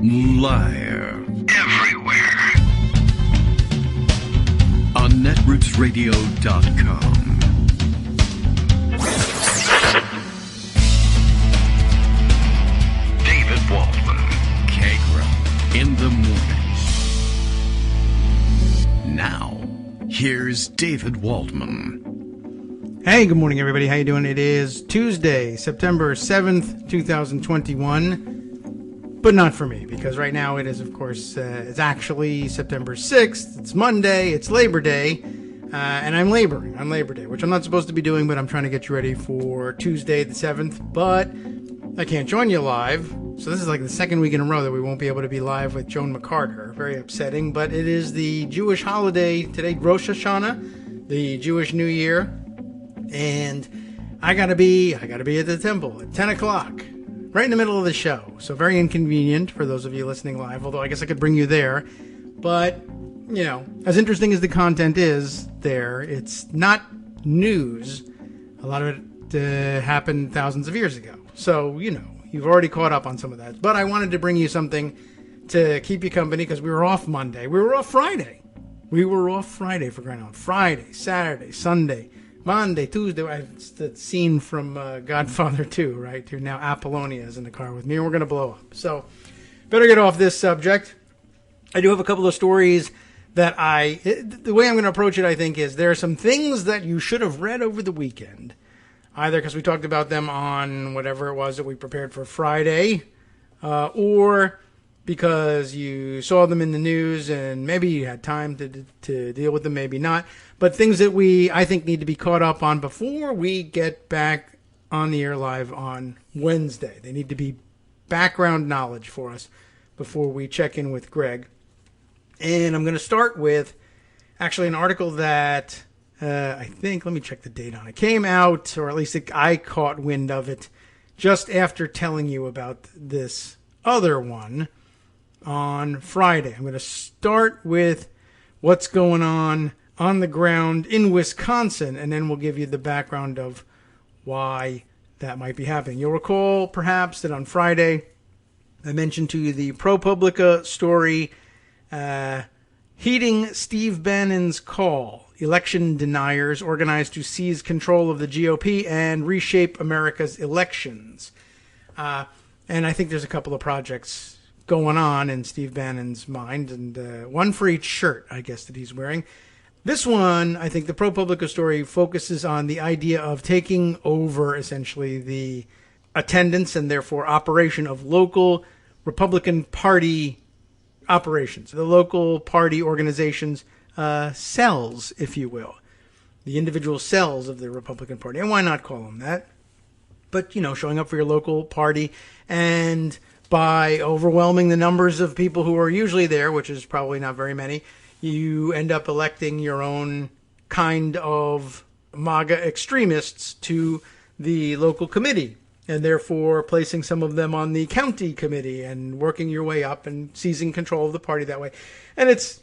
Liar. Everywhere. On netrootsradio.com. David Waldman. Kagro. In the morning. Now, here's David Waldman. Hey, good morning, everybody. How you doing? It is Tuesday, September 7th, 2021. But not for me, because right now it is, of course, it's actually September 6th. It's Monday. It's Labor Day. And I'm laboring on Labor Day, which I'm not supposed to be doing, but I'm trying to get you ready for Tuesday the 7th. But I can't join you live. So this is like the second week in a row that we won't be able to be live with Joan McCarter. Very upsetting, but it is the Jewish holiday today, Rosh Hashanah, the Jewish New Year. And I gotta be at the temple at 10 o'clock, right in the middle of the show. So very inconvenient for those of you listening live, although I guess I could bring you there. But, you know, as interesting as the content is there, it's not news. A lot of it happened thousands of years ago. So, you know, you've already caught up on some of that. But I wanted to bring you something to keep you company because we were off Monday. We were off Friday. For crying out. Friday, Saturday, Sunday, Monday, Tuesday. It's the scene from Godfather 2, right? Who now Apollonia is in the car with me, and we're going to blow up. So, better get off this subject. I do have a couple of stories that the way I'm going to approach it, I think, is there are some things that you should have read over the weekend. Either because we talked about them on whatever it was that we prepared for Friday, or because you saw them in the news and maybe you had time to deal with them, maybe not. But things that I think, need to be caught up on before we get back on the air live on Wednesday. They need to be background knowledge for us before we check in with Greg. And I'm going to start with actually an article that I think, let me check the date on it, came out, or at least I caught wind of it just after telling you about this other one on Friday. I'm going to start with what's going on the ground in Wisconsin, and then we'll give you the background of why that might be happening. You'll recall, perhaps, that on Friday I mentioned to you the ProPublica story heeding Steve Bannon's call. Election deniers organized to seize control of the GOP and reshape America's elections. And I think there's a couple of projects going on in Steve Bannon's mind, and one for each shirt, I guess, that he's wearing. This one, I think the ProPublica story focuses on the idea of taking over, essentially, the attendance and therefore operation of local Republican Party operations, the local party organizations, cells, if you will, the individual cells of the Republican Party. And why not call them that? But, you know, showing up for your local party, and by overwhelming the numbers of people who are usually there, which is probably not very many, you end up electing your own kind of MAGA extremists to the local committee, and therefore placing some of them on the county committee and working your way up and seizing control of the party that way. And it's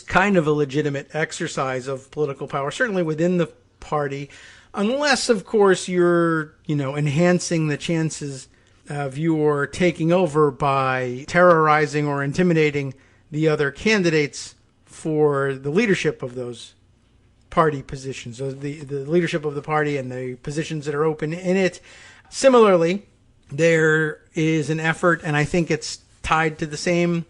kind of a legitimate exercise of political power, certainly within the party, unless, of course, you're, enhancing the chances of your taking over by terrorizing or intimidating the other candidates for the leadership of those party positions, so the leadership of the party and the positions that are open in it. Similarly, there is an effort, and I think it's tied to the same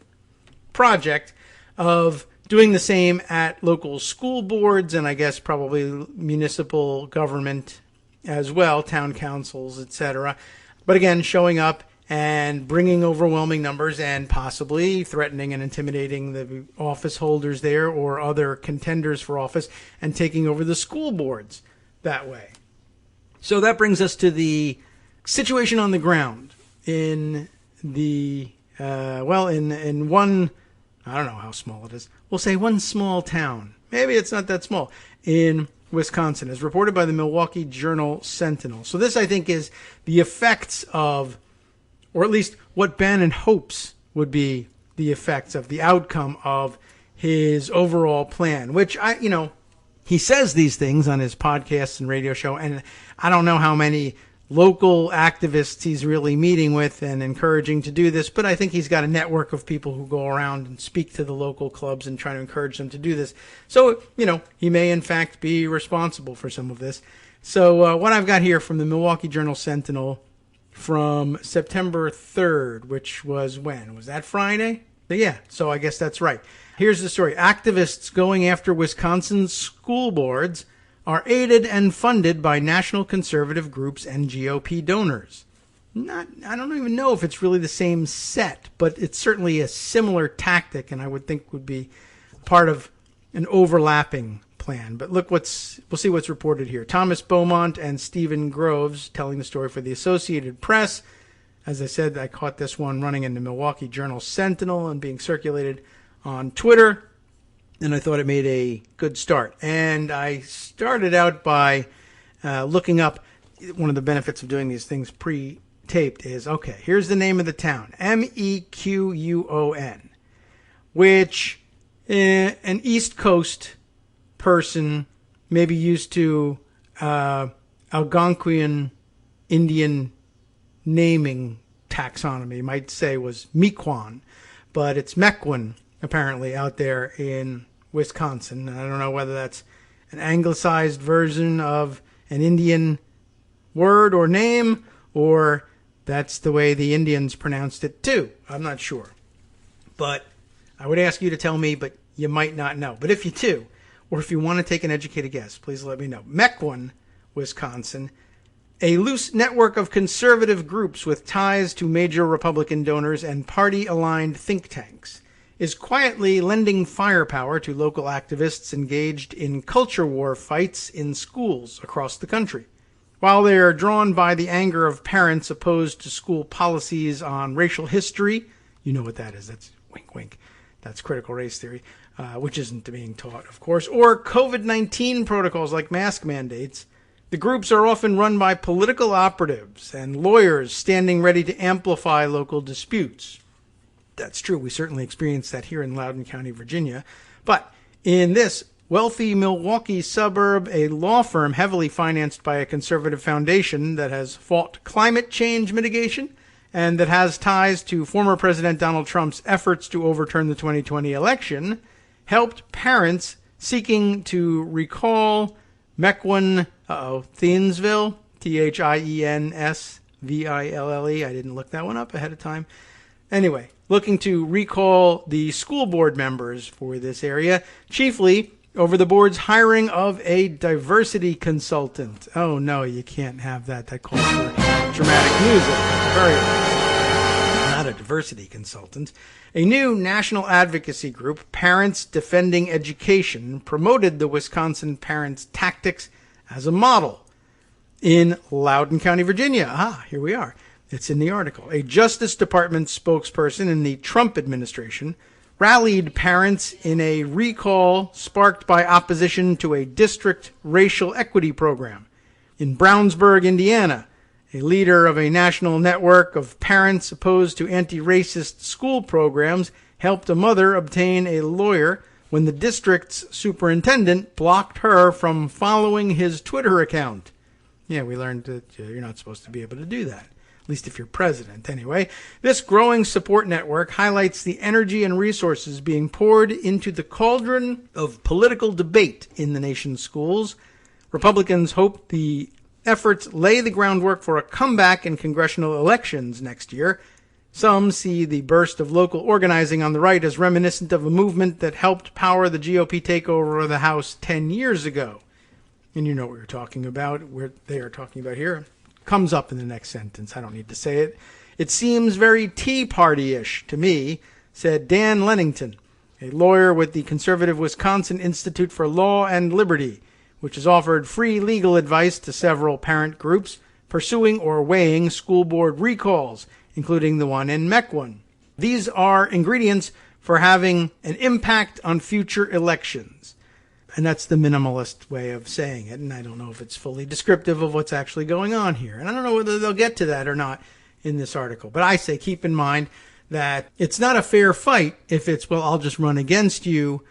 project, of doing the same at local school boards and I guess probably municipal government as well, town councils, etc. But again, showing up and bringing overwhelming numbers and possibly threatening and intimidating the office holders there or other contenders for office and taking over the school boards that way. So that brings us to the situation on the ground in the, in one, I don't know how small it is. We'll say one small town. Maybe it's not that small. In Wisconsin, as reported by the Milwaukee Journal Sentinel. So this, I think, is the effects of, or at least what Bannon hopes would be the effects of the outcome of his overall plan, which he says these things on his podcasts and radio show, and I don't know how many local activists he's really meeting with and encouraging to do this, but I think he's got a network of people who go around and speak to the local clubs and try to encourage them to do this. So, he may in fact be responsible for some of this. So what I've got here from the Milwaukee Journal-Sentinel from September 3rd, which was when? Was that Friday? Yeah, so I guess that's right. Here's the story. Activists going after Wisconsin's school boards are aided and funded by national conservative groups and GOP donors. I don't even know if it's really the same set, but it's certainly a similar tactic, and I would think would be part of an overlapping plan. But look, we'll see what's reported here. Thomas Beaumont and Stephen Groves telling the story for the Associated Press. As I said, I caught this one running in the Milwaukee Journal-Sentinel and being circulated on Twitter, and I thought it made a good start. And I started out by looking up one of the benefits of doing these things pre-taped is, okay, here's the name of the town, Mequon, which an East Coast person maybe used to Algonquian Indian naming taxonomy might say was Mequon, but it's Mequon apparently out there in Wisconsin. I don't know whether that's an anglicized version of an Indian word or name, or that's the way the Indians pronounced it too. I'm not sure. But I would ask you to tell me, but you might not know. But if you do, or if you want to take an educated guess, please let me know. Mequon, Wisconsin, a loose network of conservative groups with ties to major Republican donors and party-aligned think tanks, is quietly lending firepower to local activists engaged in culture war fights in schools across the country. While they are drawn by the anger of parents opposed to school policies on racial history, you know what that is, that's wink wink, that's critical race theory, which isn't being taught, of course, or COVID-19 protocols like mask mandates, the groups are often run by political operatives and lawyers standing ready to amplify local disputes. That's true. We certainly experienced that here in Loudoun County, Virginia. But in this wealthy Milwaukee suburb, a law firm heavily financed by a conservative foundation that has fought climate change mitigation and that has ties to former President Donald Trump's efforts to overturn the 2020 election, helped parents seeking to recall Mequon, Thiensville, Thiensville. I didn't look that one up ahead of time. Anyway, looking to recall the school board members for this area, chiefly over the board's hiring of a diversity consultant. Oh, no, you can't have that. That calls for dramatic music. Very not a diversity consultant. A new national advocacy group, Parents Defending Education, promoted the Wisconsin Parents Tactics as a model in Loudoun County, Virginia. Here we are. It's in the article. A Justice Department spokesperson in the Trump administration rallied parents in a recall sparked by opposition to a district racial equity program. In Brownsburg, Indiana, a leader of a national network of parents opposed to anti-racist school programs helped a mother obtain a lawyer when the district's superintendent blocked her from following his Twitter account. Yeah, we learned that you're not supposed to be able to do that. At least if you're president, anyway. This growing support network highlights the energy and resources being poured into the cauldron of political debate in the nation's schools. Republicans hope the efforts lay the groundwork for a comeback in congressional elections next year. Some see the burst of local organizing on the right as reminiscent of a movement that helped power the GOP takeover of the House 10 years ago. And you know what we're talking about, where they are talking about here. Comes up in the next sentence. I don't need to say it. It seems very Tea Party-ish to me, said Dan Lennington, a lawyer with the conservative Wisconsin Institute for Law and Liberty, which has offered free legal advice to several parent groups pursuing or weighing school board recalls, including the one in Mequon. These are ingredients for having an impact on future elections. And that's the minimalist way of saying it, and I don't know if it's fully descriptive of what's actually going on here. And I don't know whether they'll get to that or not in this article. But I say keep in mind that it's not a fair fight if it's, well, I'll just run against you,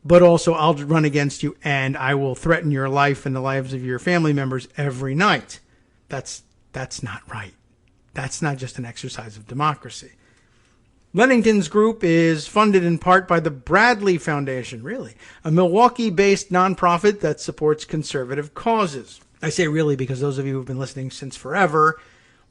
but also I'll run against you and I will threaten your life and the lives of your family members every night. That's That's not right. That's not just an exercise of democracy. Lennington's group is funded in part by the Bradley Foundation, really, a Milwaukee-based nonprofit that supports conservative causes. I say really because those of you who have been listening since forever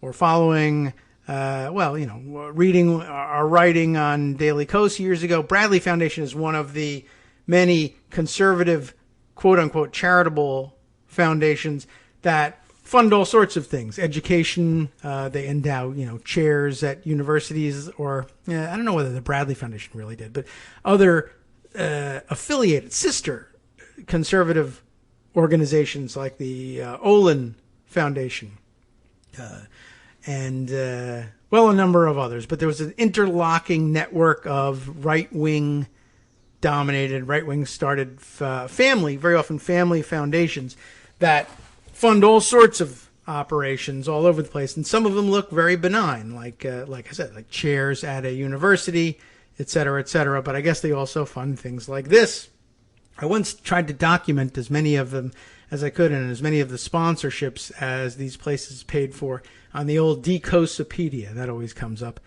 or following, reading or writing on Daily Kos years ago, Bradley Foundation is one of the many conservative, quote-unquote, charitable foundations that fund all sorts of things. Education, they endow, chairs at universities, or I don't know whether the Bradley Foundation really did, but other affiliated sister conservative organizations like the Olin Foundation, and a number of others. But there was an interlocking network of right-wing started very often family foundations that fund all sorts of operations all over the place, and some of them look very benign, like I said, like chairs at a university, et cetera, et cetera. But I guess they also fund things like this. I once tried to document as many of them as I could, and as many of the sponsorships as these places paid for on the old Decosopedia. That always comes up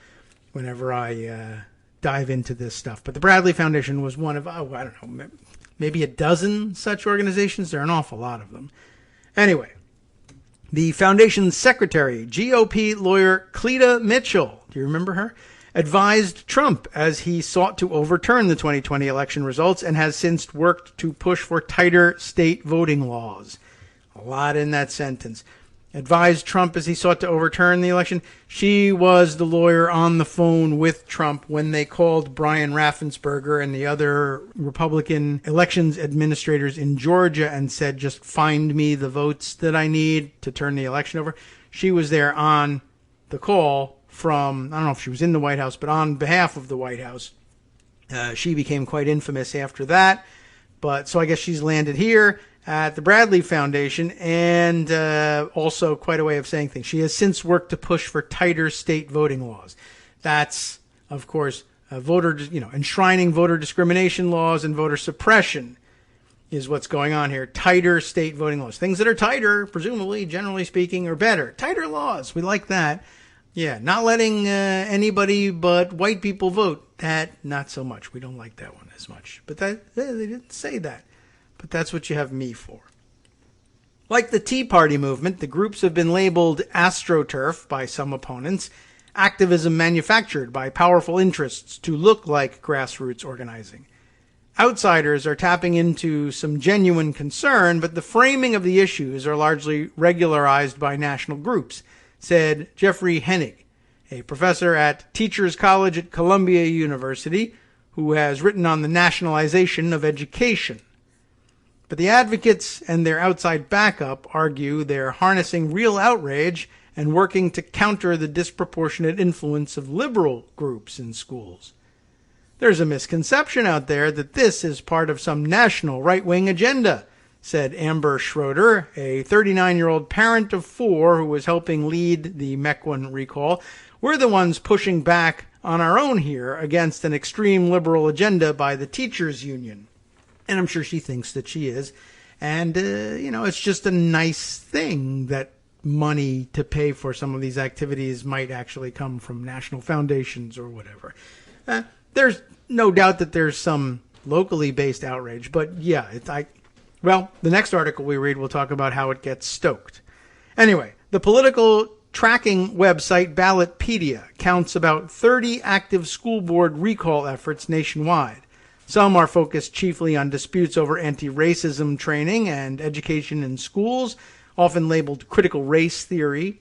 whenever I dive into this stuff. But the Bradley Foundation was one of, maybe a dozen such organizations. There are an awful lot of them. Anyway, the foundation's secretary, GOP lawyer Cleta Mitchell, do you remember her? Advised Trump as he sought to overturn the 2020 election results and has since worked to push for tighter state voting laws. A lot in that sentence. Advised Trump as he sought to overturn the election. She was the lawyer on the phone with Trump when they called Brian Raffensperger and the other Republican elections administrators in Georgia and said, just find me the votes that I need to turn the election over. She was there on the call from, I don't know if she was in the White House, but on behalf of the White House. She became quite infamous after that. But so I guess she's landed here at the Bradley Foundation, and also quite a way of saying things. She has since worked to push for tighter state voting laws. That's, of course, enshrining voter discrimination laws and voter suppression is what's going on here. Tighter state voting laws. Things that are tighter, presumably, generally speaking, are better. Tighter laws. We like that. Yeah, not letting anybody but white people vote. That, not so much. We don't like that one as much. But they didn't say that. But that's what you have me for. Like the Tea Party movement, the groups have been labeled astroturf by some opponents, activism manufactured by powerful interests to look like grassroots organizing. Outsiders are tapping into some genuine concern, but the framing of the issues are largely regularized by national groups, said Jeffrey Hennig, a professor at Teachers College at Columbia University, who has written on the nationalization of education. But the advocates and their outside backup argue they're harnessing real outrage and working to counter the disproportionate influence of liberal groups in schools. There's a misconception out there that this is part of some national right-wing agenda, said Amber Schroeder, a 39-year-old parent of 4 who was helping lead the Mequon recall. We're the ones pushing back on our own here against an extreme liberal agenda by the teachers' union. And I'm sure she thinks that she is. And, it's just a nice thing that money to pay for some of these activities might actually come from national foundations or whatever. There's no doubt that there's some locally based outrage. But, yeah, the next article we read will talk about how it gets stoked. Anyway, the political tracking website Ballotpedia counts about 30 active school board recall efforts nationwide. Some are focused chiefly on disputes over anti-racism training and education in schools, often labeled critical race theory.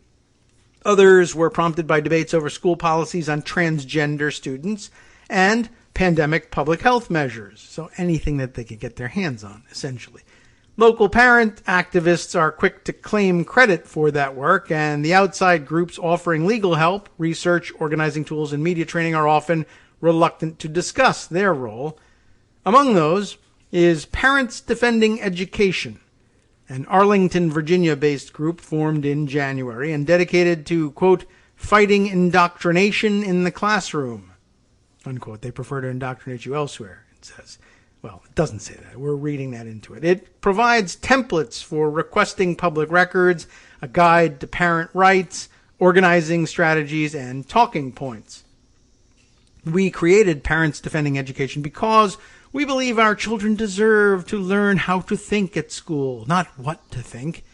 Others were prompted by debates over school policies on transgender students and pandemic public health measures. So anything that they could get their hands on, essentially. Local parent activists are quick to claim credit for that work, and the outside groups offering legal help, research, organizing tools, and media training are often reluctant to discuss their role. Among those is Parents Defending Education, an Arlington, Virginia-based group formed in January and dedicated to, quote, fighting indoctrination in the classroom, unquote. They prefer to indoctrinate you elsewhere, it says. Well, it doesn't say that. We're reading that into it. It provides templates for requesting public records, a guide to parent rights, organizing strategies, and talking points. We created Parents Defending Education because we believe our children deserve to learn how to think at school, not what to think.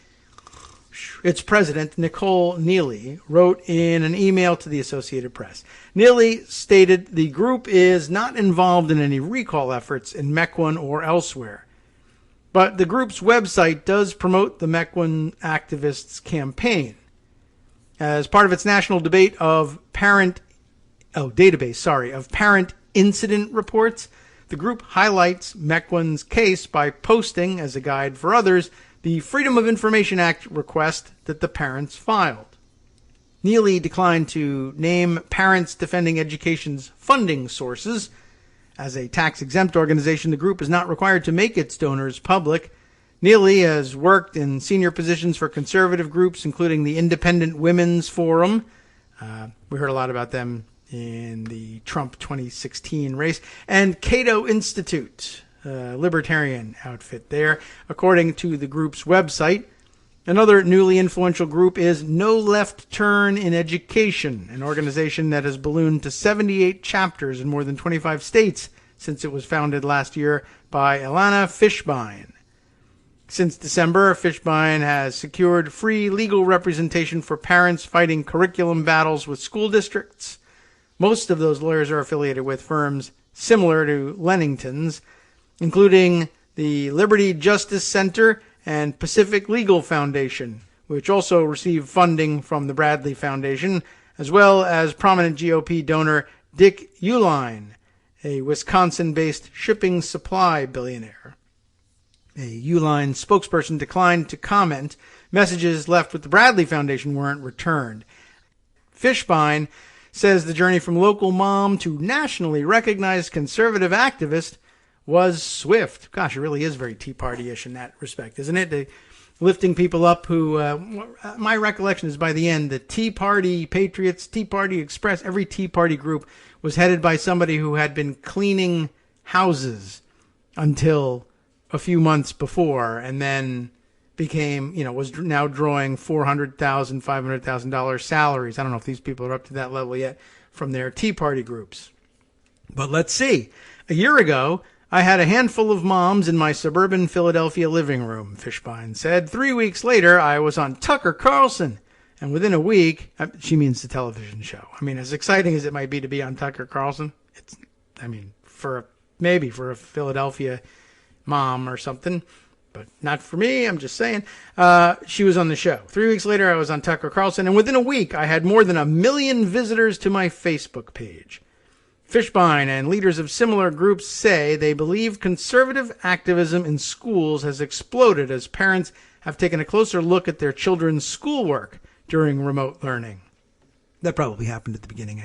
Its president, Nicole Neely, wrote in an email to the Associated Press. Neely stated the group is not involved in any recall efforts in Mequon or elsewhere. But the group's website does promote the Mequon activists' campaign. As part of its national debate of parent incident reports, the group highlights Mequon's case by posting, as a guide for others, the Freedom of Information Act request that the parents filed. Neely declined to name Parents Defending Education's funding sources. As a tax-exempt organization, the group is not required to make its donors public. Neely has worked in senior positions for conservative groups, including the Independent Women's Forum. We heard a lot about them in the Trump 2016 race. And Cato Institute, libertarian outfit there, according to the group's website. Another newly influential group is No Left Turn in Education, an organization that has ballooned to 78 chapters in more than 25 states since it was founded last year by Ilana Fishbein. Since December, Fishbein has secured free legal representation for parents fighting curriculum battles with school districts. Most of those lawyers are affiliated with firms similar to Lennington's, including the Liberty Justice Center and Pacific Legal Foundation, which also receive funding from the Bradley Foundation, as well as prominent GOP donor Dick Uihlein, a Wisconsin-based shipping supply billionaire. A Uihlein spokesperson declined to comment. Messages left with the Bradley Foundation weren't returned. Fishbein says the journey from local mom to nationally recognized conservative activist was swift. Gosh, it really is very Tea Party-ish in that respect, isn't it? Lifting people up who, my recollection is by the end, the Tea Party Patriots, Tea Party Express, every Tea Party group was headed by somebody who had been cleaning houses until a few months before, and then became, was now drawing $400,000, $500,000 salaries. I don't know if these people are up to that level yet from their Tea Party groups. But let's see. A year ago, I had a handful of moms in my suburban Philadelphia living room, Fishbein said. 3 weeks later, I was on Tucker Carlson. And within a week, she means the television show. I mean, as exciting as it might be to be on Tucker Carlson, maybe for a Philadelphia mom or something, but not for me. I'm just saying. She was on the show. 3 weeks later, I was on Tucker Carlson. And within a week, I had more than 1 million visitors to my Facebook page. Fishbein and leaders of similar groups say they believe conservative activism in schools has exploded as parents have taken a closer look at their children's schoolwork during remote learning. That probably happened at the beginning.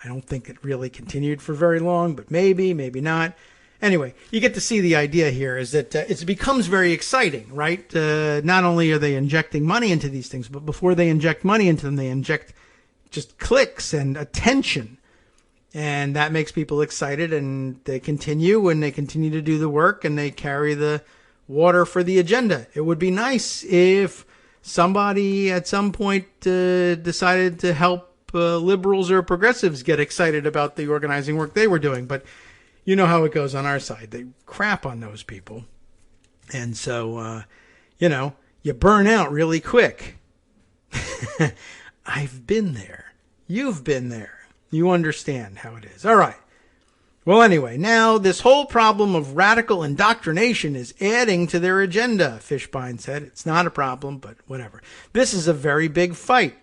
I don't think it really continued for very long, but maybe not. Anyway, you get to see the idea here is that it becomes very exciting, right? Not only are they injecting money into these things, but before they inject money into them, they inject just clicks and attention. And that makes people excited, and they continue to do the work, and they carry the water for the agenda. It would be nice if somebody at some point decided to help liberals or progressives get excited about the organizing work they were doing. But you know how it goes on our side. They crap on those people. And so, you burn out really quick. I've been there. You've been there. You understand how it is. All right. Well, anyway, now this whole problem of radical indoctrination is adding to their agenda, Fishbein said. It's not a problem, but whatever. This is a very big fight.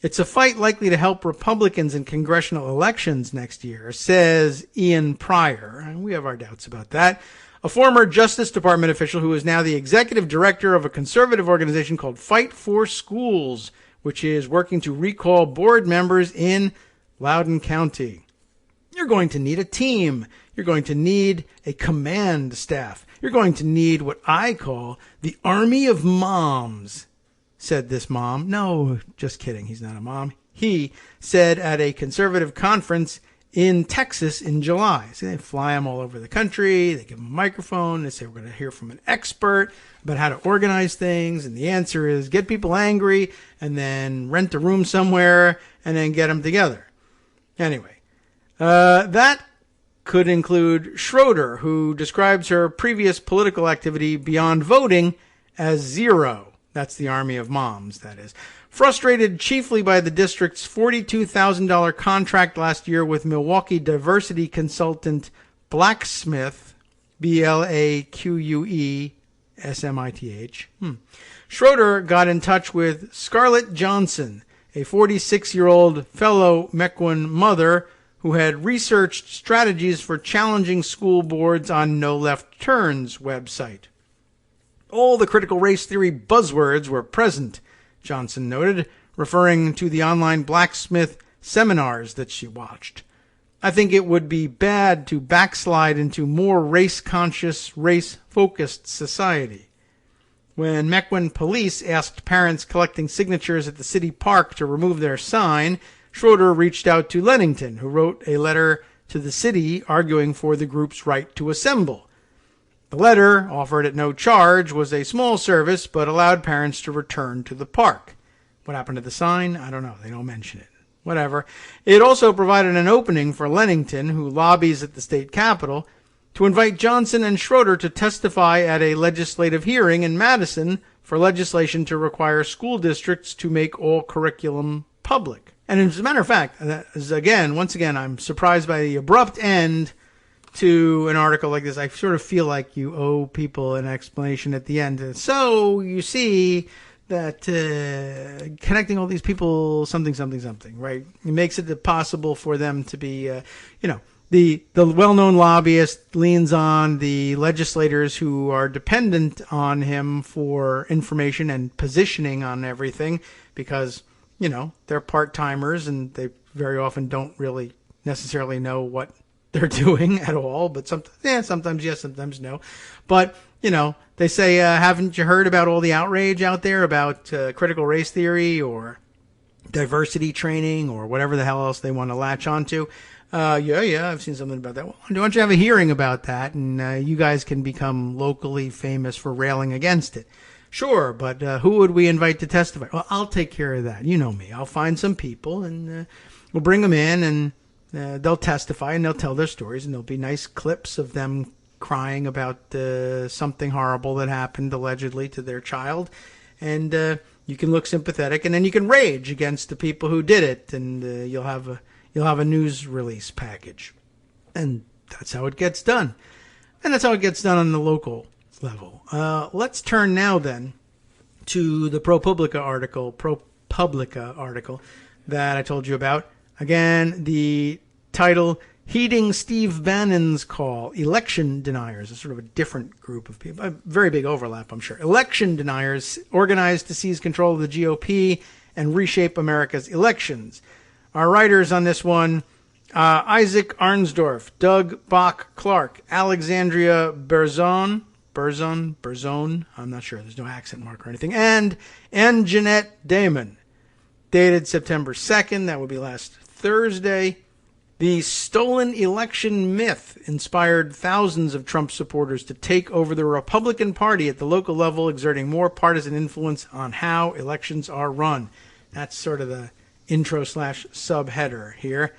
It's a fight likely to help Republicans in congressional elections next year, says Ian Pryor. And we have our doubts about that. A former Justice Department official who is now the executive director of a conservative organization called Fight for Schools, which is working to recall board members in Loudoun County. You're going to need a team. You're going to need a command staff. You're going to need what I call the army of moms, said this mom. No, just kidding. He's not a mom. He said at a conservative conference in Texas in July. So they fly them all over the country. They give them a microphone. They say, we're going to hear from an expert about how to organize things. And the answer is get people angry and then rent a room somewhere and then get them together. Anyway, that could include Schroeder, who describes her previous political activity beyond voting as zero. That's the army of moms, that is. Frustrated chiefly by the district's $42,000 contract last year with Milwaukee diversity consultant Blacksmith, Blaquesmith, Schroeder got in touch with Scarlett Johnson, a 46-year-old fellow Mequon mother who had researched strategies for challenging school boards on No Left Turn's website. All the critical race theory buzzwords were present, Johnson noted, referring to the online Blacksmith seminars that she watched. I think it would be bad to backslide into more race-conscious, race-focused society. When Mequon police asked parents collecting signatures at the city park to remove their sign, Schroeder reached out to Lennington, who wrote a letter to the city arguing for the group's right to assemble. The letter, offered at no charge, was a small service, but allowed parents to return to the park. What happened to the sign? I don't know. They don't mention it. Whatever. It also provided an opening for Lennington, who lobbies at the state capitol, to invite Johnson and Schroeder to testify at a legislative hearing in Madison for legislation to require school districts to make all curriculum public. And as a matter of fact, once again, I'm surprised by the abrupt end to an article like this. I sort of feel like you owe people an explanation at the end. So you see that connecting all these people, something, right? It makes it possible for them to be, the well-known lobbyist leans on the legislators who are dependent on him for information and positioning on everything because, they're part-timers and they very often don't really necessarily know what they're doing at all, but sometimes yes, sometimes no. But, they say, haven't you heard about all the outrage out there about critical race theory or diversity training or whatever the hell else they want to latch onto? Yeah, I've seen something about that. Well, why don't you have a hearing about that and you guys can become locally famous for railing against it? Sure, but who would we invite to testify? Well, I'll take care of that. You know me. I'll find some people and we'll bring them in and they'll testify and they'll tell their stories and there'll be nice clips of them crying about something horrible that happened allegedly to their child. And you can look sympathetic and then you can rage against the people who did it and you'll have a news release package. And that's how it gets done. And that's how it gets done on the local level. Let's turn now then to the ProPublica article that I told you about. Again, the title, Heeding Steve Bannon's Call, Election Deniers, is sort of a different group of people. A very big overlap, I'm sure. Election deniers organized to seize control of the GOP and reshape America's elections. Our writers on this one, Isaac Arnsdorf, Doug Bach-Clark, Alexandria Berzon, I'm not sure, there's no accent mark or anything, and Jeanette Damon, dated September 2nd, that would be last Thursday. The stolen election myth inspired thousands of Trump supporters to take over the Republican Party at the local level, exerting more partisan influence on how elections are run. That's sort of the intro/subheader here.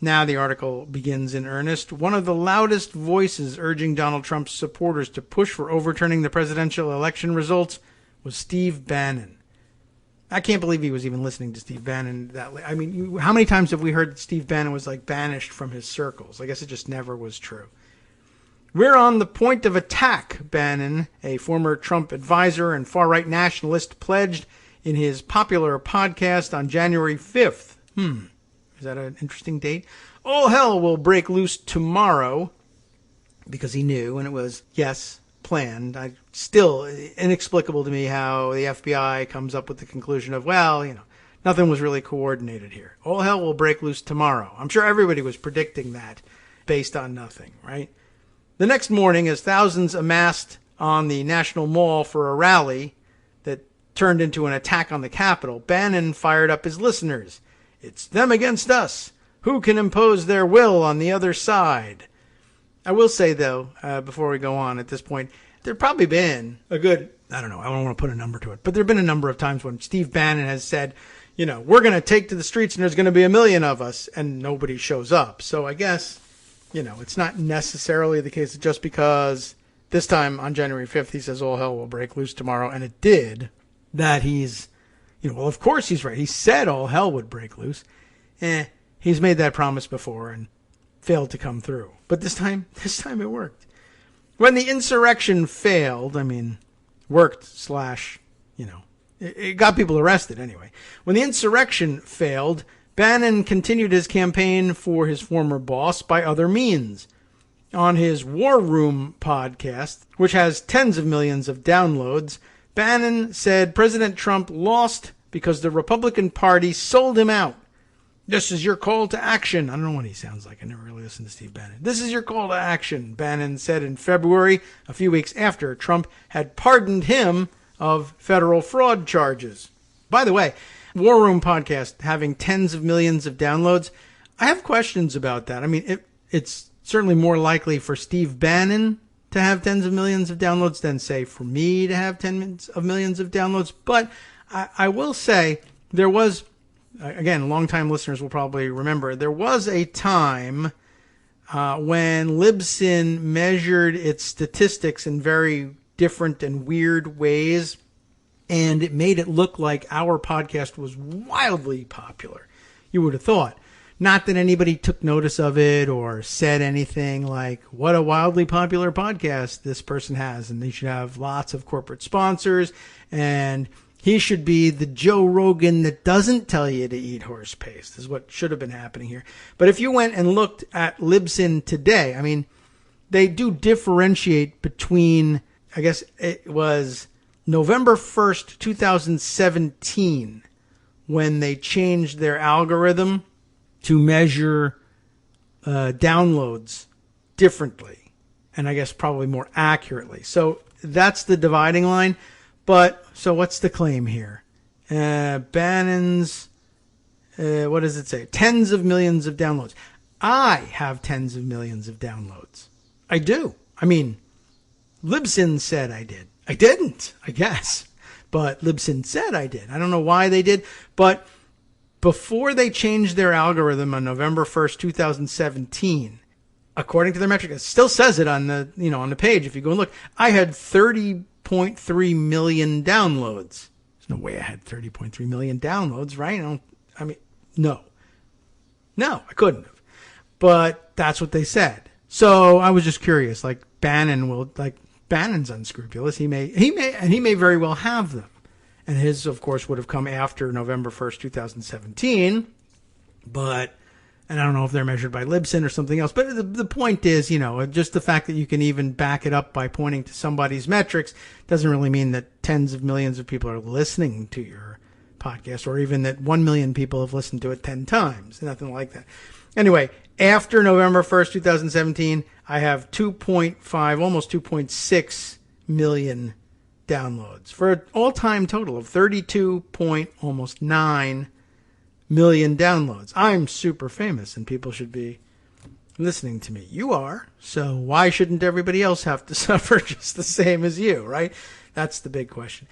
Now the article begins in earnest. One of the loudest voices urging Donald Trump's supporters to push for overturning the presidential election results was Steve Bannon. I can't believe he was even listening to Steve Bannon that late. I mean, how many times have we heard that Steve Bannon was banished from his circles? I guess it just never was true. We're on the point of attack, Bannon, a former Trump advisor and far-right nationalist, pledged in his popular podcast on January 5th. Is that an interesting date? All hell will break loose tomorrow, because he knew, and it was, yes, planned. Still inexplicable to me how the FBI comes up with the conclusion of, nothing was really coordinated here. All hell will break loose tomorrow. I'm sure everybody was predicting that based on nothing, right? The next morning, as thousands amassed on the National Mall for a rally that turned into an attack on the Capitol, Bannon fired up his listeners. It's them against us. Who can impose their will on the other side? I will say, though, before we go on at this point, there probably been a good, I don't know, I don't want to put a number to it, but there have been a number of times when Steve Bannon has said, we're going to take to the streets and there's going to be 1 million of us, and nobody shows up. So I guess, it's not necessarily the case that just because this time on January 5th he says all hell will break loose tomorrow, and it did, that he's, well, of course he's right. He said all hell would break loose. He's made that promise before and failed to come through. But this time it worked. When the insurrection failed, worked / it got people arrested anyway. When the insurrection failed, Bannon continued his campaign for his former boss by other means. On his War Room podcast, which has tens of millions of downloads, Bannon said President Trump lost because the Republican Party sold him out. This is your call to action. I don't know what he sounds like. I never really listened to Steve Bannon. This is your call to action, Bannon said in February, a few weeks after Trump had pardoned him of federal fraud charges. By the way, War Room podcast having tens of millions of downloads, I have questions about that. It's certainly more likely for Steve Bannon to have tens of millions of downloads than, say, for me to have tens of millions of downloads. But I will say there was, again, longtime listeners will probably remember, there was a time when Libsyn measured its statistics in very different and weird ways, and it made it look like our podcast was wildly popular. You would have thought. Not that anybody took notice of it or said anything like, what a wildly popular podcast this person has, and they should have lots of corporate sponsors, and he should be the Joe Rogan that doesn't tell you to eat horse paste, is what should have been happening here. But if you went and looked at Libsyn today, they do differentiate between, I guess it was November 1st, 2017, when they changed their algorithm to measure downloads differently, and I guess probably more accurately. So that's the dividing line. But, so what's the claim here? Bannon's, what does it say? Tens of millions of downloads. I have tens of millions of downloads. I do. Libsyn said I did. I didn't, I guess. But Libsyn said I did. I don't know why they did. But before they changed their algorithm on November 1st, 2017, according to their metric, it still says it on the, on the page. If you go and look, I had 30.3 million downloads. There's no way I had 30.3 million downloads, right? No, I couldn't have. But that's what they said. So I was just curious, Bannon's unscrupulous. He may very well have them. And his, of course, would have come after November 1st, 2017. But, and I don't know if they're measured by Libsyn or something else. But the point is, just the fact that you can even back it up by pointing to somebody's metrics doesn't really mean that tens of millions of people are listening to your podcast, or even that 1 million people have listened to it 10 times. Nothing like that. Anyway, after November 1st, 2017, I have 2.5, almost 2.6 million downloads for an all-time total of 32.9 million downloads. I'm super famous and people should be listening to me. You are, so why shouldn't everybody else have to suffer just the same as you, right? That's the big question.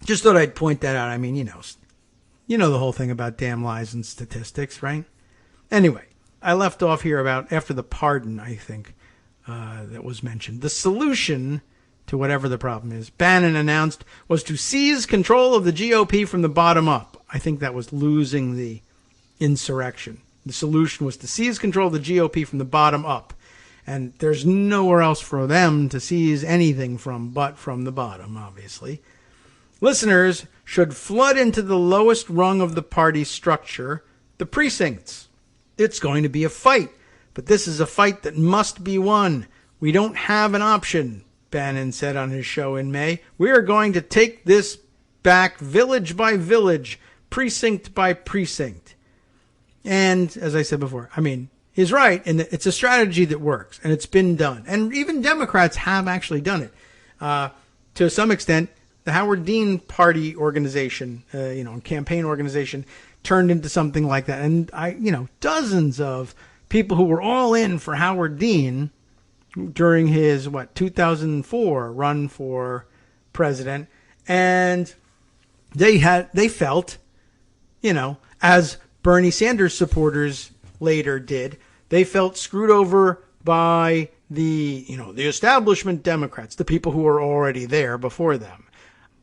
Just thought I'd point that out. You know the whole thing about damn lies and statistics, right? Anyway, I left off here about after the pardon, I think, that was mentioned. The solution to whatever the problem is, Bannon announced, was to seize control of the GOP from the bottom up. I think that was losing the insurrection. The solution was to seize control of the GOP from the bottom up. And there's nowhere else for them to seize anything from but from the bottom, obviously. Listeners should flood into the lowest rung of the party structure, the precincts. It's going to be a fight, but this is a fight that must be won. We don't have an option, Bannon said on his show in May. We are going to take this back village by village, precinct by precinct. And as I said before, he's right, and it's a strategy that works, and it's been done. And even Democrats have actually done it. To some extent, the Howard Dean party organization, campaign organization turned into something like that. And dozens of people who were all in for Howard Dean during his 2004 run for president, and they felt, as Bernie Sanders supporters later did, they felt screwed over by the establishment Democrats, the people who were already there before them,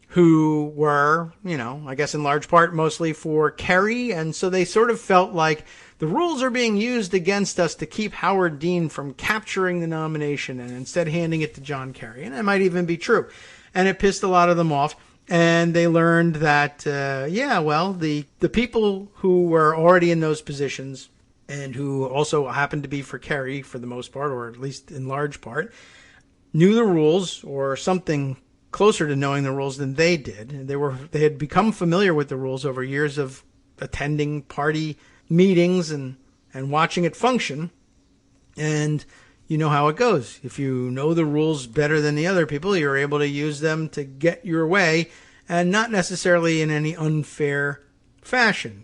who were, I guess in large part mostly for Kerry. And so they sort of felt like the rules are being used against us to keep Howard Dean from capturing the nomination and instead handing it to John Kerry. And it might even be true. And it pissed a lot of them off. And they learned that, the people who were already in those positions and who also happened to be for Kerry for the most part, or at least in large part, knew the rules or something closer to knowing the rules than they did. They had become familiar with the rules over years of attending party meetings and watching it function. And you know how it goes. If you know the rules better than the other people, you're able to use them to get your way, and not necessarily in any unfair fashion.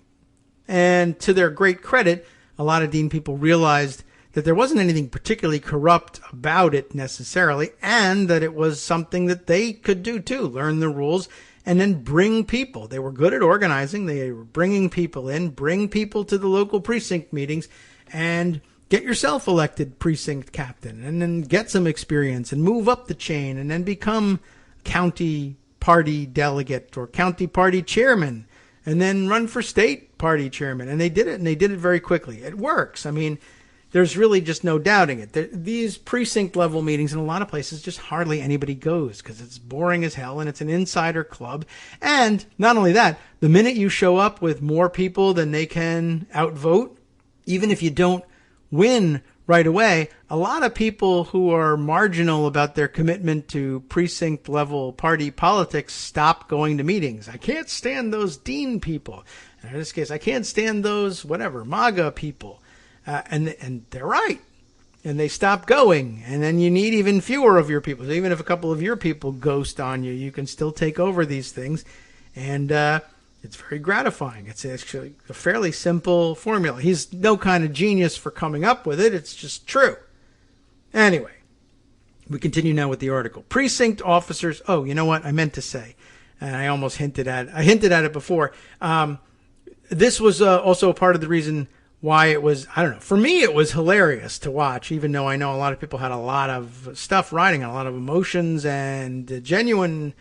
And to their great credit, a lot of Dean people realized that there wasn't anything particularly corrupt about it necessarily, and that it was something that they could do too, learn the rules and then bring people. They were good at organizing. They were bringing people in, bring people to the local precinct meetings, and get yourself elected precinct captain, and then get some experience and move up the chain, and then become county party delegate or county party chairman, and then run for state party chairman. And they did it, and they did it very quickly. It works. I mean, there's really just no doubting it. These precinct level meetings in a lot of places, just hardly anybody goes because it's boring as hell and it's an insider club. And not only that, the minute you show up with more people than they can outvote, even if you don't win right away, a lot of people who are marginal about their commitment to precinct level party politics stop going to meetings. I can't stand those Dean people. And in this case, I can't stand those MAGA people. And they're right. And they stop going. And then you need even fewer of your people. So even if a couple of your people ghost on you, you can still take over these things. And it's very gratifying. It's actually a fairly simple formula. He's no kind of genius for coming up with it. It's just true. Anyway, we continue now with the article. Precinct officers. Oh, you know what I meant to say? And I almost hinted at it before. This was also part of the reason why it was, I don't know, for me it was hilarious to watch, even though I know a lot of people had a lot of stuff riding, a lot of emotions and genuine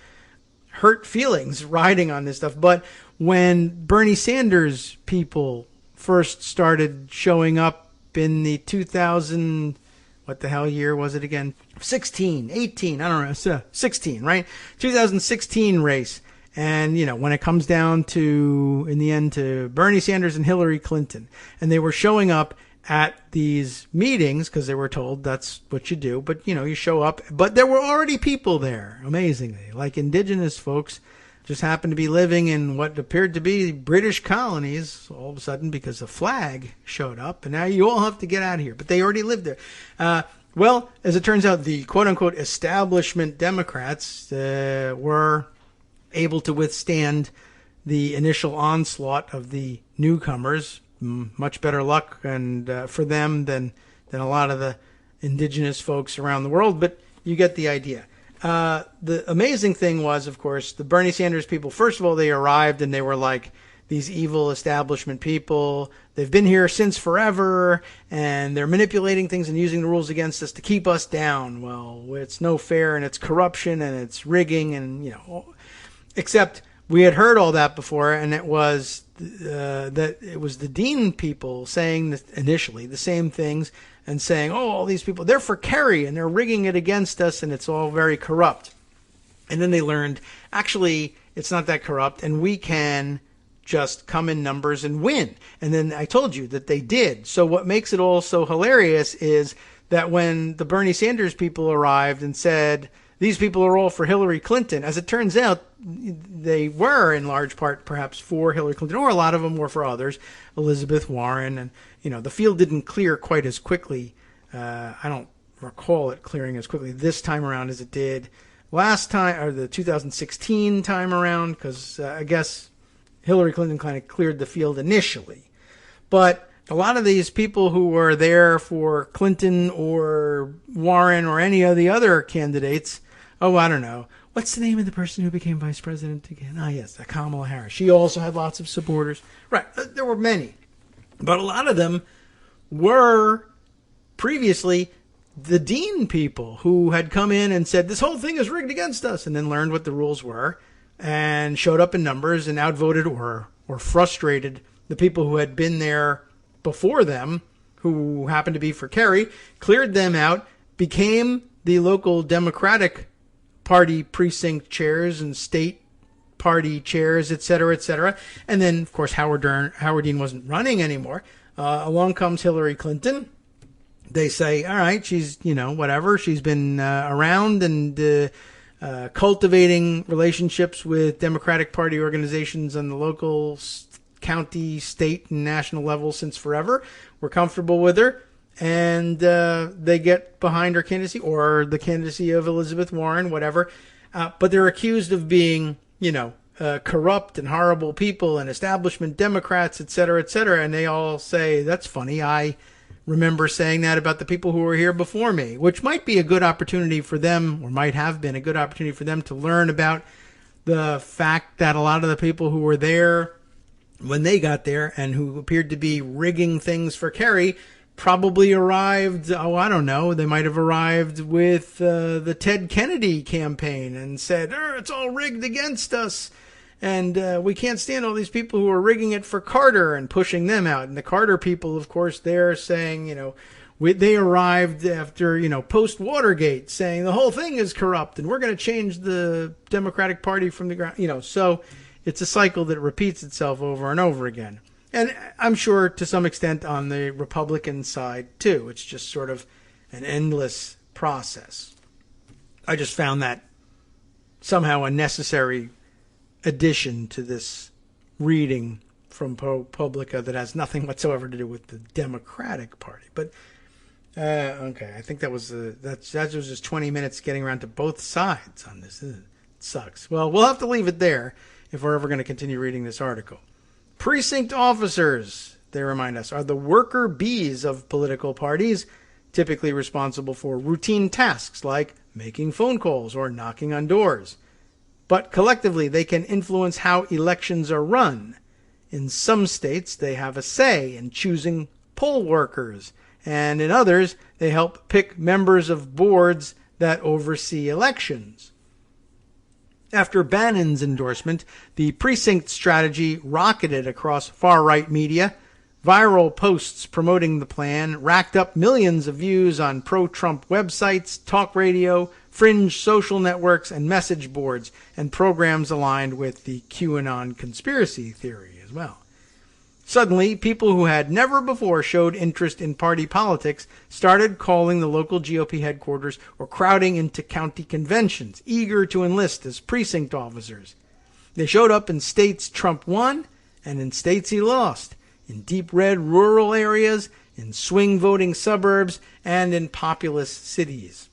hurt feelings riding on this stuff. But when Bernie Sanders people first started showing up in the 2000, what the hell year was it again? 16, 18, I don't know, 16, right? 2016 race. And, when it comes down to, in the end, to Bernie Sanders and Hillary Clinton, and they were showing up at these meetings because they were told that's what you do. But, you show up. But there were already people there, amazingly, like indigenous folks just happened to be living in what appeared to be British colonies all of a sudden because a flag showed up. And now you all have to get out of here. But they already lived there. Well, as it turns out, the quote-unquote establishment Democrats were able to withstand the initial onslaught of the newcomers. Much better luck and for them than a lot of the indigenous folks around the world, but you get the idea. The amazing thing was, of course, the Bernie Sanders people, first of all, they arrived and they were like these evil establishment people. They've been here since forever, and they're manipulating things and using the rules against us to keep us down. Well, it's no fair, and it's corruption, and it's rigging, and, except we had heard all that before, and it was that it was the Dean people saying initially the same things and saying, oh, all these people, they're for Kerry and they're rigging it against us and it's all very corrupt. And then they learned, actually, it's not that corrupt and we can just come in numbers and win. And then I told you that they did. So what makes it all so hilarious is that when the Bernie Sanders people arrived and said, these people are all for Hillary Clinton, as it turns out, they were in large part perhaps for Hillary Clinton, or a lot of them were for others, Elizabeth Warren. And, the field didn't clear quite as quickly. I don't recall it clearing as quickly this time around as it did last time, or the 2016 time around, because I guess Hillary Clinton kind of cleared the field initially. But a lot of these people who were there for Clinton or Warren or any of the other candidates, oh, I don't know. What's the name of the person who became vice president again? Ah, yes, Kamala Harris. She also had lots of supporters. Right, there were many. But a lot of them were previously the Dean people who had come in and said, this whole thing is rigged against us, and then learned what the rules were and showed up in numbers and outvoted or frustrated the people who had been there before them, who happened to be for Kerry, cleared them out, became the local Democratic Party precinct chairs and state party chairs, et cetera, and then, of course, Howard Dean wasn't running anymore. Along comes Hillary Clinton. They say, all right, she's, whatever. She's been around and cultivating relationships with Democratic Party organizations on the local, county, state, and national level since forever. We're comfortable with her. And they get behind her candidacy or the candidacy of Elizabeth Warren, whatever. But they're accused of being, corrupt and horrible people and establishment Democrats, et cetera, et cetera. And they all say, that's funny. I remember saying that about the people who were here before me, which might be a good opportunity for them, or might have been a good opportunity for them to learn about the fact that a lot of the people who were there when they got there and who appeared to be rigging things for Kerry probably arrived, I don't know, they might have arrived with the Ted Kennedy campaign and said, it's all rigged against us. And we can't stand all these people who are rigging it for Carter and pushing them out. And the Carter people, of course, they're saying, they arrived after, post-Watergate saying the whole thing is corrupt and we're going to change the Democratic Party from the ground. So it's a cycle that repeats itself over and over again. And I'm sure to some extent on the Republican side, too. It's just sort of an endless process. I just found that somehow a necessary addition to this reading from ProPublica that has nothing whatsoever to do with the Democratic Party. But, okay, I think that was just 20 minutes getting around to both sides on this. It sucks. Well, we'll have to leave it there if we're ever going to continue reading this article. Precinct officers, they remind us, are the worker bees of political parties, typically responsible for routine tasks like making phone calls or knocking on doors. But collectively, they can influence how elections are run. In some states, they have a say in choosing poll workers, and in others, they help pick members of boards that oversee elections. After Bannon's endorsement, the precinct strategy rocketed across far-right media. Viral posts promoting the plan racked up millions of views on pro-Trump websites, talk radio, fringe social networks, and message boards, and programs aligned with the QAnon conspiracy theory as well. Suddenly, people who had never before showed interest in party politics started calling the local GOP headquarters or crowding into county conventions, eager to enlist as precinct officers. They showed up in states Trump won and in states he lost, in deep red rural areas, in swing voting suburbs, and in populous cities.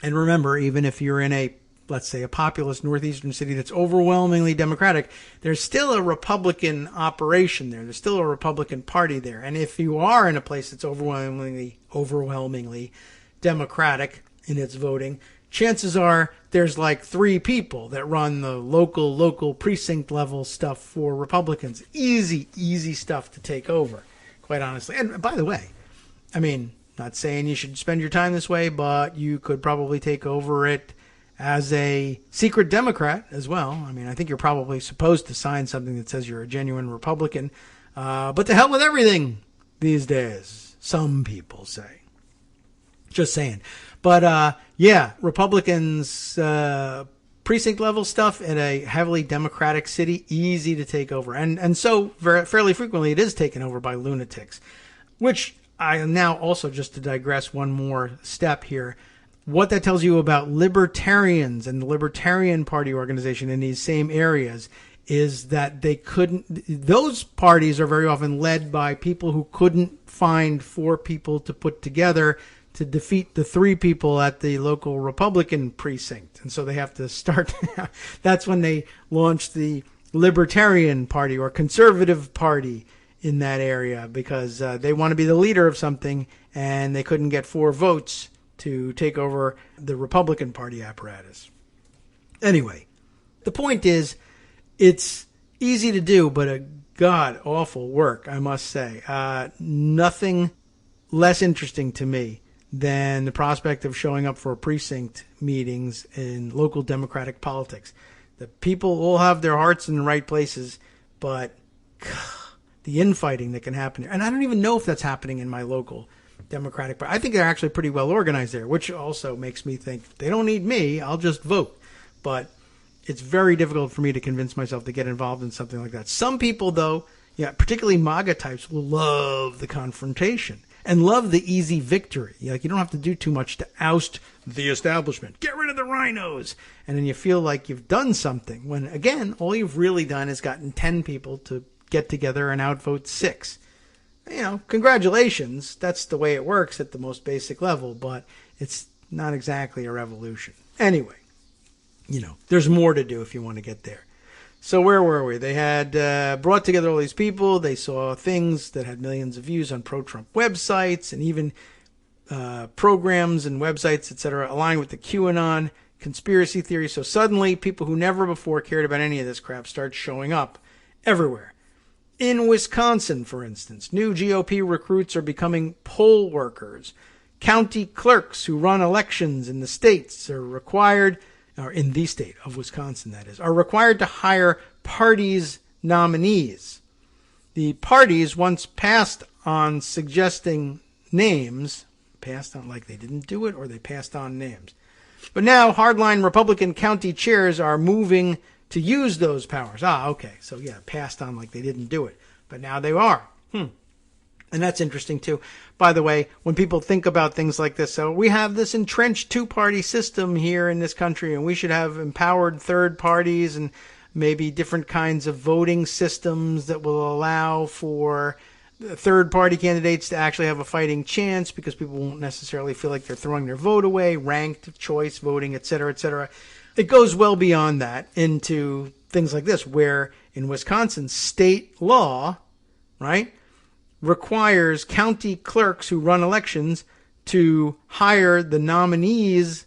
And remember, even if you're in let's say a populous northeastern city that's overwhelmingly Democratic, there's still a Republican operation there. There's still a Republican Party there. And if you are in a place that's overwhelmingly Democratic in its voting, chances are there's like 3 people that run the local precinct level stuff for Republicans. Easy stuff to take over, quite honestly. And by the way, I mean, not saying you should spend your time this way, but you could probably take over it as a secret Democrat as well. I mean, I think you're probably supposed to sign something that says you're a genuine Republican. But to hell with everything these days, some people say. Just saying. But, yeah, Republicans, precinct level stuff in a heavily Democratic city, easy to take over. And so fairly frequently it is taken over by lunatics, which I now also, just to digress one more step here, what that tells you about libertarians and the Libertarian Party organization in these same areas is that those parties are very often led by people who couldn't find 4 people to put together to defeat the 3 people at the local Republican precinct. And so they have to start. That's when they launched the Libertarian Party or Conservative Party in that area, because they want to be the leader of something, and they couldn't get 4 votes to take over the Republican Party apparatus. Anyway, the point is, it's easy to do, but a god-awful work, I must say. Nothing less interesting to me than the prospect of showing up for precinct meetings in local democratic politics. The people all have their hearts in the right places, but the infighting that can happen here. And I don't even know if that's happening in my local Democratic Party. I think they're actually pretty well organized there, which also makes me think they don't need me. I'll just vote. But it's very difficult for me to convince myself to get involved in something like that. Some people, though, particularly MAGA types, will love the confrontation and love the easy victory. Like, you don't have to do too much to oust the establishment. Get rid of the rhinos. And then you feel like you've done something, when, again, all you've really done is gotten 10 people to get together and outvote 6. Congratulations. That's the way it works at the most basic level, but it's not exactly a revolution. Anyway, there's more to do if you want to get there. So where were we? They had brought together all these people. They saw things that had millions of views on pro-Trump websites, and even programs and websites, etc., aligned with the QAnon conspiracy theory. So suddenly, people who never before cared about any of this crap start showing up everywhere. In Wisconsin, for instance, new GOP recruits are becoming poll workers. County clerks who run elections in the states are required, or in the state of Wisconsin, that is, are required to hire parties' nominees. The parties once passed on suggesting names, passed on like they didn't do it, or they passed on names. But now hardline Republican county chairs are moving to use those powers. Okay. So, passed on like they didn't do it. But now they are. And that's interesting, too. By the way, when people think about things like this, so we have this entrenched 2-party system here in this country, and we should have empowered third parties and maybe different kinds of voting systems that will allow for third-party candidates to actually have a fighting chance, because people won't necessarily feel like they're throwing their vote away, ranked choice voting, et cetera, et cetera. It goes well beyond that into things like this, where in Wisconsin, state law, right, requires county clerks who run elections to hire the nominees,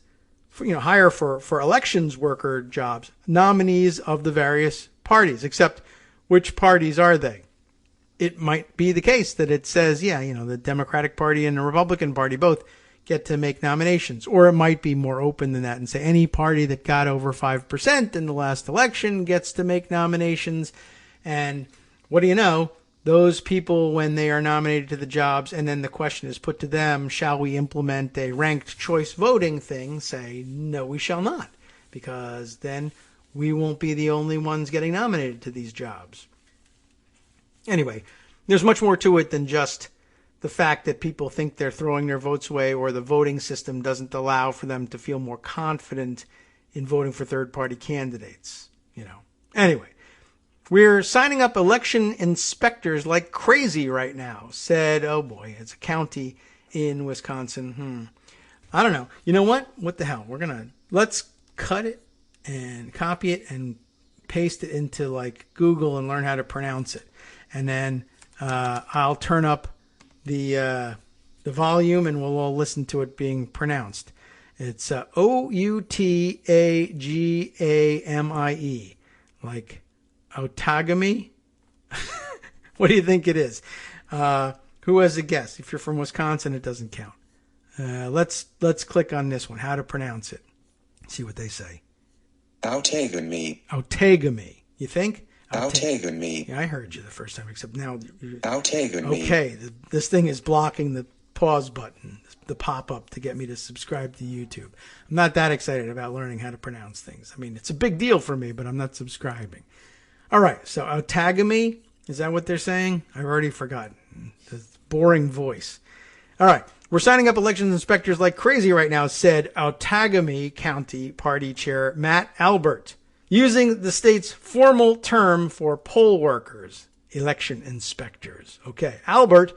hire for elections worker jobs, nominees of the various parties, except which parties are they? It might be the case that it says, the Democratic Party and the Republican Party both get to make nominations. Or it might be more open than that and say any party that got over 5% in the last election gets to make nominations. And what do you know? Those people, when they are nominated to the jobs, and then the question is put to them, shall we implement a ranked choice voting thing, say, no, we shall not, because then we won't be the only ones getting nominated to these jobs. Anyway, there's much more to it than just the fact that people think they're throwing their votes away, or the voting system doesn't allow for them to feel more confident in voting for third-party candidates. Anyway, we're signing up election inspectors like crazy right now, said, oh boy, it's a county in Wisconsin. I don't know. You know what? What the hell? Let's cut it and copy it and paste it into like Google and learn how to pronounce it. And then I'll turn up the volume, and we'll all listen to it being pronounced. It's Outagamy, like autogamy. What do you think it is? Who has a guess? If you're from Wisconsin, it doesn't count. Let's click on this one. How to pronounce it? See what they say. Outagamy. You think? Outagamy. Yeah, I heard you the first time, except now. Outagamy. Okay, this thing is blocking the pause button, the pop-up to get me to subscribe to YouTube. I'm not that excited about learning how to pronounce things. I mean, it's a big deal for me, but I'm not subscribing. All right, so autogamy, is that what they're saying? I've already forgotten. The boring voice. All right, we're signing up elections inspectors like crazy right now, said Outagamy County Party Chair Matt Albert, using the state's formal term for poll workers, election inspectors. Okay, Albert,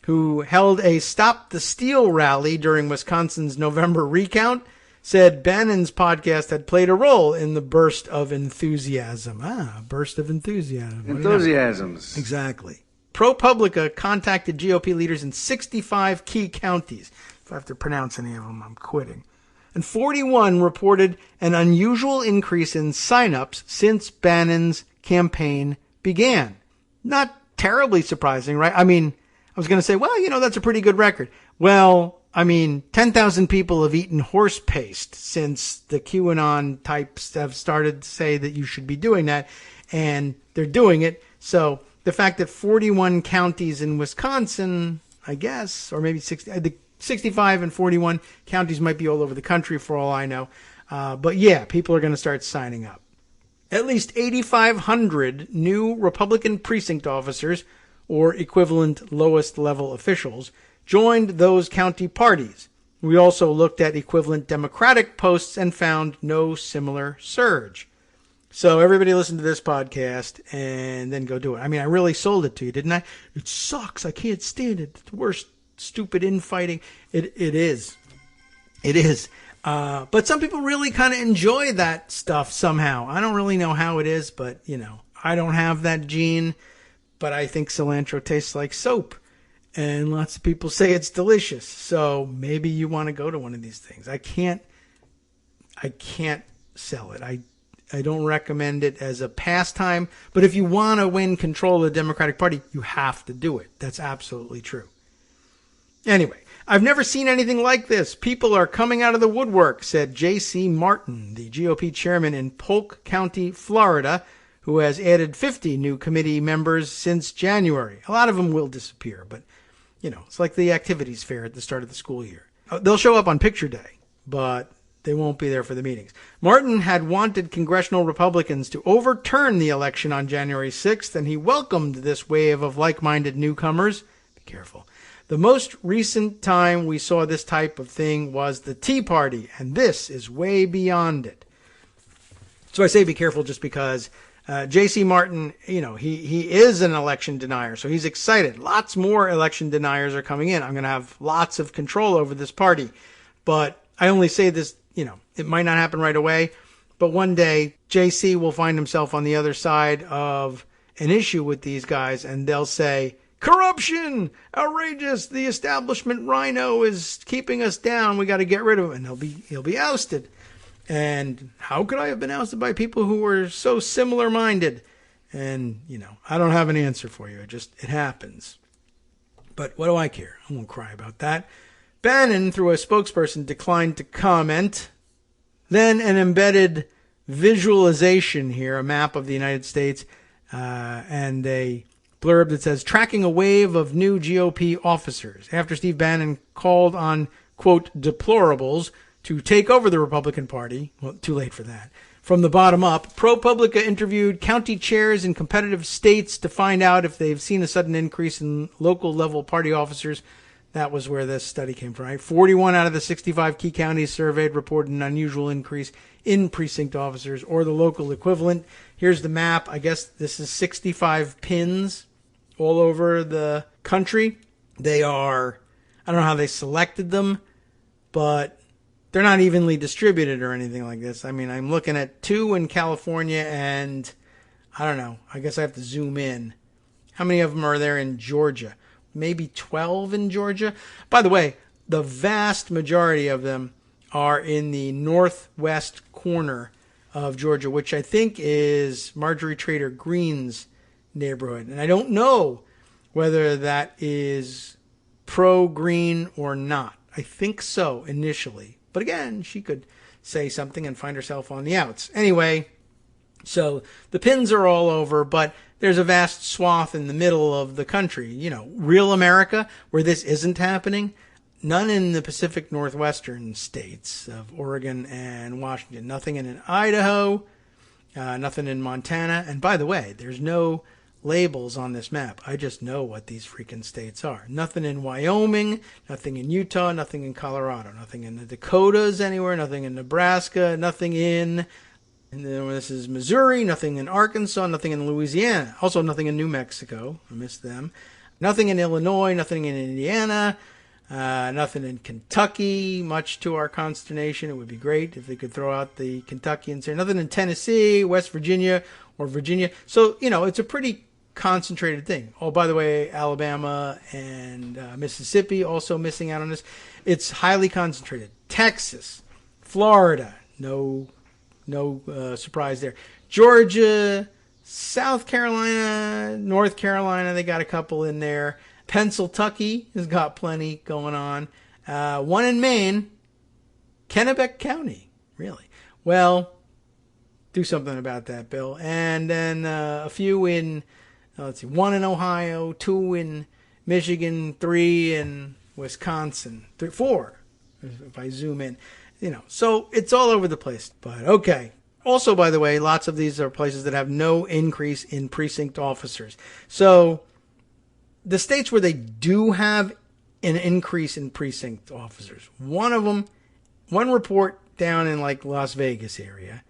who held a Stop the Steal rally during Wisconsin's November recount, said Bannon's podcast had played a role in the burst of enthusiasm. Ah, burst of enthusiasm. Enthusiasms. Exactly. ProPublica contacted GOP leaders in 65 key counties. If I have to pronounce any of them, I'm quitting. And 41 reported an unusual increase in signups since Bannon's campaign began. Not terribly surprising, right? I mean, I was going to say, well, that's a pretty good record. Well, 10,000 people have eaten horse paste since the QAnon types have started to say that you should be doing that, and they're doing it. So the fact that 41 counties in Wisconsin, I guess, or maybe 65 and 41 counties might be all over the country for all I know. But yeah, people are going to start signing up. At least 8,500 new Republican precinct officers, or equivalent lowest level officials, joined those county parties. We also looked at equivalent Democratic posts and found no similar surge. So everybody listen to this podcast and then go do it. I really sold it to you, didn't I? It sucks. I can't stand it. It's the worst stupid infighting. It is. It is. But some people really kind of enjoy that stuff somehow. I don't really know how it is, but, I don't have that gene. But I think cilantro tastes like soap. And lots of people say it's delicious. So maybe you want to go to one of these things. I can't sell it. I don't recommend it as a pastime. But if you want to win control of the Democratic Party, you have to do it. That's absolutely true. Anyway, I've never seen anything like this. People are coming out of the woodwork, said J.C. Martin, the GOP chairman in Polk County, Florida, who has added 50 new committee members since January. A lot of them will disappear, but, it's like the activities fair at the start of the school year. They'll show up on picture day, but they won't be there for the meetings. Martin had wanted congressional Republicans to overturn the election on January 6th, and he welcomed this wave of like-minded newcomers. Be careful. The most recent time we saw this type of thing was the Tea Party, and this is way beyond it. So I say be careful just because J.C. Martin, he is an election denier, so he's excited. Lots more election deniers are coming in. I'm going to have lots of control over this party. But I only say this, it might not happen right away, but one day J.C. will find himself on the other side of an issue with these guys, and they'll say, corruption, outrageous, the establishment rhino is keeping us down, we got to get rid of him, and he'll be ousted. And how could I have been ousted by people who were so similar-minded? And, I don't have an answer for you. It happens. But what do I care? I won't cry about that. Bannon, through a spokesperson, declined to comment. Then an embedded visualization here, a map of the United States, and a blurb that says, tracking a wave of new GOP officers. After Steve Bannon called on, quote, deplorables to take over the Republican Party. Well, too late for that. From the bottom up, ProPublica interviewed county chairs in competitive states to find out if they've seen a sudden increase in local level party officers. That was where this study came from, right? 41 out of the 65 key counties surveyed reported an unusual increase in precinct officers or the local equivalent. Here's the map. I guess this is 65 pins all over the country. They are, I don't know how they selected them, but they're not evenly distributed or anything like this. I'm looking at 2 in California and, I don't know, I guess I have to zoom in. How many of them are there in Georgia? Maybe 12 in Georgia. By the way, the vast majority of them are in the northwest corner of Georgia, which I think is Marjorie Taylor Greene's neighborhood. And I don't know whether that is pro-green or not. I think so initially. But again, she could say something and find herself on the outs. Anyway, so the pins are all over, but there's a vast swath in the middle of the country. Real America, where this isn't happening. None in the Pacific Northwestern states of Oregon and Washington. Nothing in Idaho. Nothing in Montana. And by the way, there's no labels on this map. I just know what these freaking states are. Nothing in Wyoming, nothing in Utah, nothing in Colorado, nothing in the Dakotas anywhere, nothing in Nebraska, nothing in, and then this is Missouri, nothing in Arkansas, nothing in Louisiana. Also nothing in New Mexico. I missed them. Nothing in Illinois, nothing in Indiana, nothing in Kentucky, much to our consternation. It would be great if they could throw out the Kentuckians here. Nothing in Tennessee, West Virginia, or Virginia. So, it's a pretty concentrated thing. Oh, by the way, Alabama and Mississippi also missing out on this. It's highly concentrated. Texas, Florida, no surprise there. Georgia, South Carolina, North Carolina, they got a couple in there. Pennsylvania has got plenty going on. One in Maine, Kennebec County, really. Well, do something about that, Bill. And then a few in, one in Ohio, 2 in Michigan, 3 in Wisconsin, 4 if I zoom in. So it's all over the place. But okay. Also, by the way, lots of these are places that have no increase in precinct officers. So the states where they do have an increase in precinct officers, one report down in like Las Vegas area,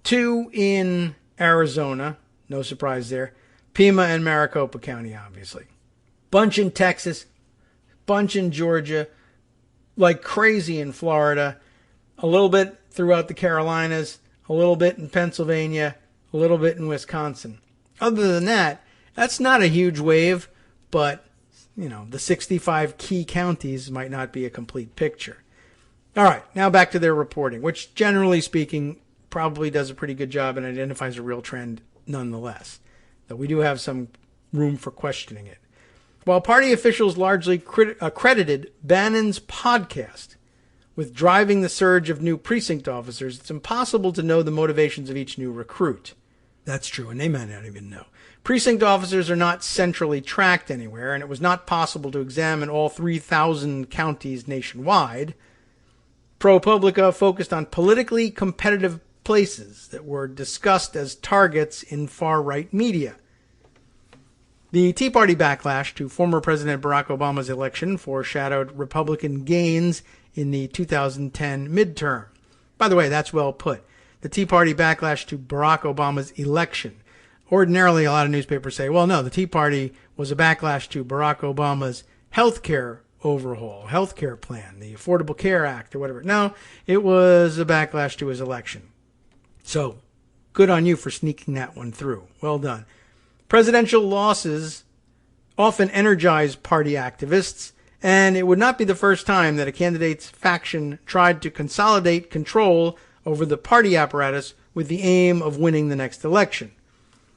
2 in Arizona, no surprise there, Pima and Maricopa County, obviously. Bunch in Texas, bunch in Georgia, like crazy in Florida, a little bit throughout the Carolinas, a little bit in Pennsylvania, a little bit in Wisconsin. Other than that, that's not a huge wave, but, the 65 key counties might not be a complete picture. All right, now back to their reporting, which generally speaking probably does a pretty good job and identifies a real trend nonetheless, though we do have some room for questioning it. While party officials largely credited Bannon's podcast with driving the surge of new precinct officers, it's impossible to know the motivations of each new recruit. That's true, and they might not even know. Precinct officers are not centrally tracked anywhere, and it was not possible to examine all 3,000 counties nationwide. ProPublica focused on politically competitive places that were discussed as targets in far-right media. The Tea Party backlash to former President Barack Obama's election foreshadowed Republican gains in the 2010 midterm. By the way, that's well put. The Tea Party backlash to Barack Obama's election. Ordinarily, a lot of newspapers say, well, no, the Tea Party was a backlash to Barack Obama's health care overhaul, health care plan, the Affordable Care Act or whatever. No, it was a backlash to his election. So, good on you for sneaking that one through. Well done. Presidential losses often energize party activists, and it would not be the first time that a candidate's faction tried to consolidate control over the party apparatus with the aim of winning the next election.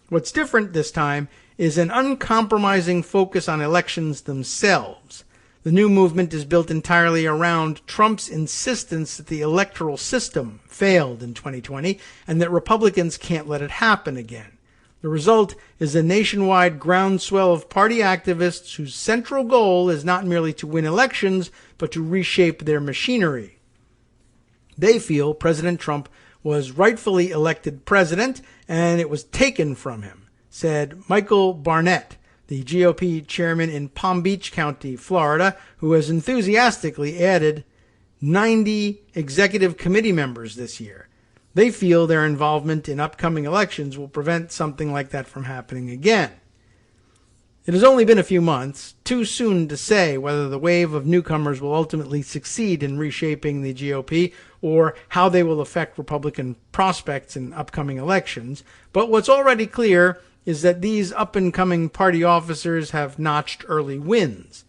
What's different this time is an uncompromising focus on elections themselves. The new movement is built entirely around Trump's insistence that the electoral system failed in 2020 and that Republicans can't let it happen again. The result is a nationwide groundswell of party activists whose central goal is not merely to win elections, but to reshape their machinery. They feel President Trump was rightfully elected president and it was taken from him, said Michael Barnett, the GOP chairman in Palm Beach County, Florida, who has enthusiastically added 90 executive committee members this year. They feel their involvement in upcoming elections will prevent something like that from happening again. It has only been a few months, too soon to say whether the wave of newcomers will ultimately succeed in reshaping the GOP or how they will affect Republican prospects in upcoming elections. But what's already clear is that these up-and-coming party officers have notched early wins.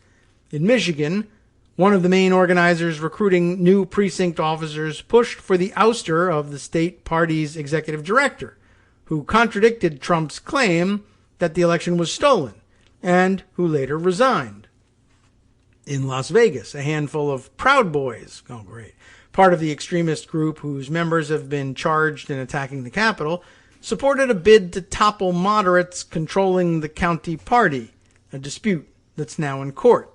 In Michigan, one of the main organizers recruiting new precinct officers pushed for the ouster of the state party's executive director, who contradicted Trump's claim that the election was stolen, and who later resigned. In Las Vegas, a handful of Proud Boys, part of the extremist group whose members have been charged in attacking the Capitol, supported a bid to topple moderates controlling the county party, a dispute that's now in court.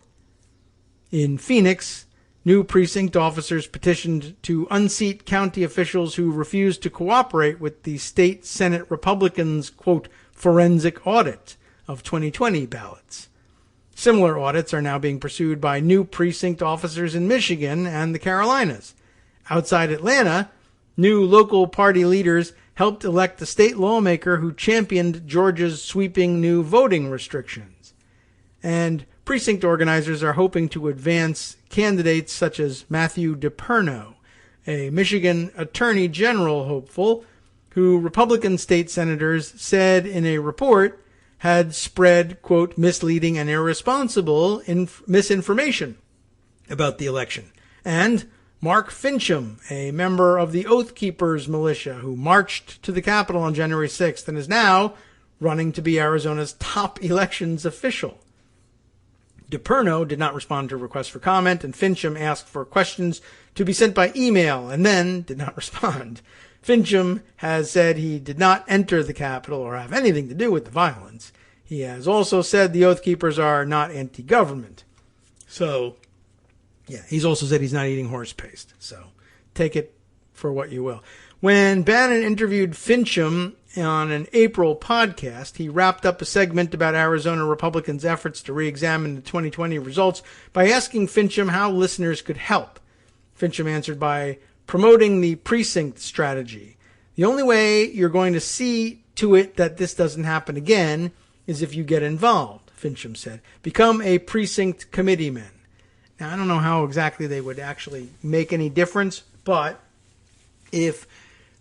In Phoenix, new precinct officers petitioned to unseat county officials who refused to cooperate with the state Senate Republicans', quote, forensic audit of 2020 ballots. Similar audits are now being pursued by new precinct officers in Michigan and the Carolinas. Outside Atlanta, new local party leaders helped elect the state lawmaker who championed Georgia's sweeping new voting restrictions. And precinct organizers are hoping to advance candidates such as Matthew DePerno, a Michigan Attorney General hopeful, who Republican state senators said in a report had spread, quote, misleading and irresponsible misinformation about the election. And Mark Fincham, a member of the Oath Keepers militia who marched to the Capitol on January 6th and is now running to be Arizona's top elections official. DePerno did not respond to requests for comment, and Fincham asked for questions to be sent by email and then did not respond. Fincham has said he did not enter the Capitol or have anything to do with the violence. He has also said the Oath Keepers are not anti-government. So, yeah, he's also said he's not eating horse paste. So, take it for what you will. When Bannon interviewed Fincham on an April podcast, he wrapped up a segment about Arizona Republicans' efforts to re-examine the 2020 results by asking Fincham how listeners could help. Fincham answered by promoting the precinct strategy. The only way you're going to see to it that this doesn't happen again is if you get involved, Fincham said. Become a precinct committeeman. Now, I don't know how exactly they would actually make any difference, but if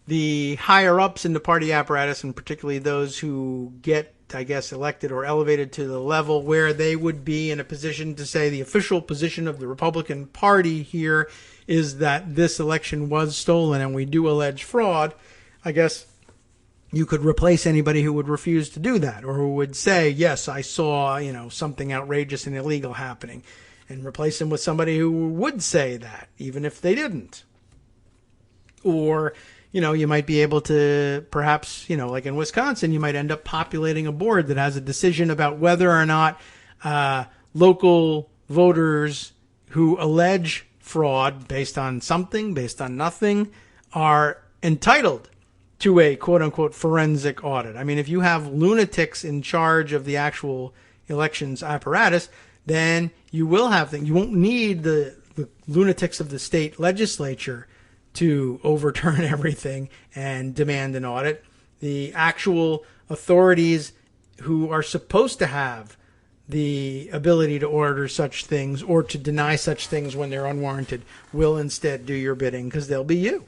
the higher-ups in the party apparatus, and particularly those who get, I guess, elected or elevated to the level where they would be in a position to say the official position of the Republican Party here is that this election was stolen and we do allege fraud, I guess you could replace anybody who would refuse to do that or who would say, yes, I saw, something outrageous and illegal happening, and replace them with somebody who would say that, even if they didn't. Or, you might be able to perhaps, like in Wisconsin, you might end up populating a board that has a decision about whether or not local voters who allege fraud based on something, based on nothing, are entitled to a quote-unquote forensic audit. I mean, if you have lunatics in charge of the actual elections apparatus, then you will have things. You won't need the lunatics of the state legislature to overturn everything and demand an audit. The actual authorities who are supposed to have the ability to order such things or to deny such things when they're unwarranted will instead do your bidding because they'll be you.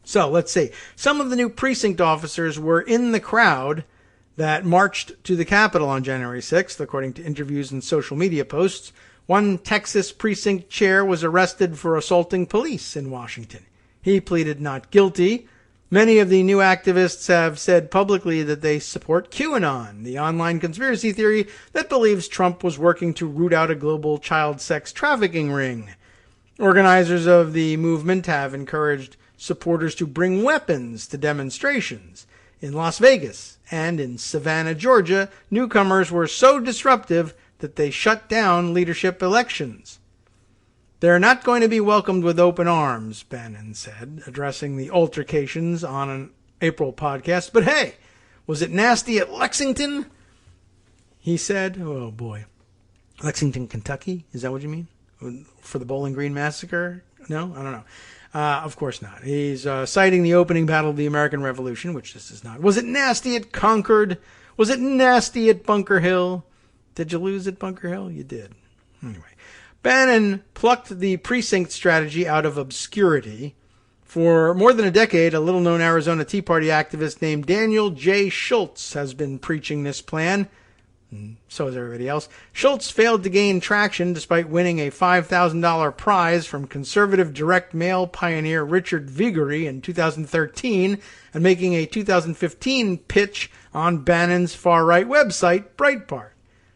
So let's see. Some of the new precinct officers were in the crowd that marched to the Capitol on January 6th, according to interviews and social media posts. One Texas precinct chair was arrested for assaulting police in Washington. He pleaded not guilty. Many of the new activists have said publicly that they support QAnon, the online conspiracy theory that believes Trump was working to root out a global child sex trafficking ring. Organizers of the movement have encouraged supporters to bring weapons to demonstrations. In Las Vegas and in Savannah, Georgia, newcomers were so disruptive that they shut down leadership elections. They're not going to be welcomed with open arms, Bannon said, addressing the altercations on an April podcast. But hey, was it nasty at Lexington? He said, oh boy. Lexington, Kentucky? Is that what you mean? For the Bowling Green Massacre? No? I don't know. Of course not. He's citing the opening battle of the American Revolution, which this is not. Was it nasty at Concord? Was it nasty at Bunker Hill? Did you lose at Bunker Hill? You did. Anyway. Bannon plucked the precinct strategy out of obscurity. For more than a decade, a little-known Arizona Tea Party activist named Daniel J. Schultz has been preaching this plan. So has everybody else. Schultz failed to gain traction despite winning a $5,000 prize from conservative direct mail pioneer Richard Viguerie in 2013 and making a 2015 pitch on Bannon's far-right website, Breitbart.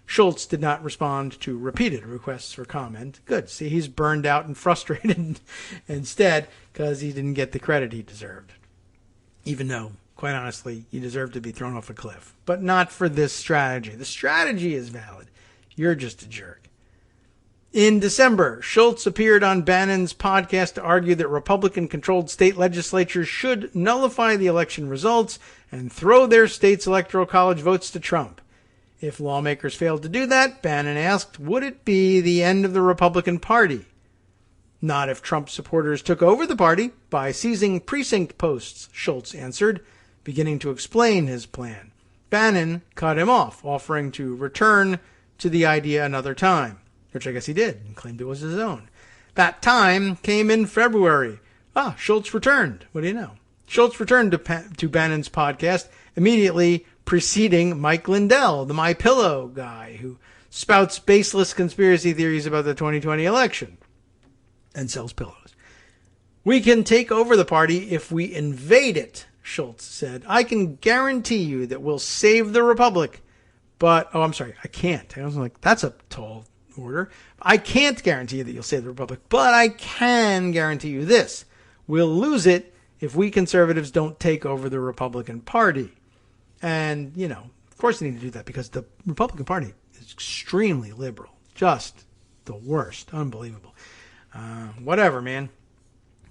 Schultz did not respond to repeated requests for comment. Good. See, he's burned out and frustrated instead because he didn't get the credit he deserved. Even though, quite honestly, you deserve to be thrown off a cliff. But not for this strategy. The strategy is valid. You're just a jerk. In December, Schultz appeared on Bannon's podcast to argue that Republican-controlled state legislatures should nullify the election results and throw their state's electoral college votes to Trump. If lawmakers failed to do that, Bannon asked, would it be the end of the Republican Party? Not if Trump supporters took over the party by seizing precinct posts, Schultz answered, beginning to explain his plan. Bannon cut him off, offering to return to the idea another time, which I guess he did and claimed it was his own. That time came in February. Schultz returned. What do you know? Schultz returned to Bannon's podcast, immediately preceding Mike Lindell, the My Pillow guy who spouts baseless conspiracy theories about the 2020 election and sells pillows. We can take over the party if we invade it, Schultz said. I can guarantee you that we'll save the Republic, but, I can't. I was like, that's a tall order. I can't guarantee you that you'll save the Republic, but I can guarantee you this. We'll lose it if we conservatives don't take over the Republican Party. And, of course they need to do that because the Republican Party is extremely liberal. Just the worst. Unbelievable. Whatever, man.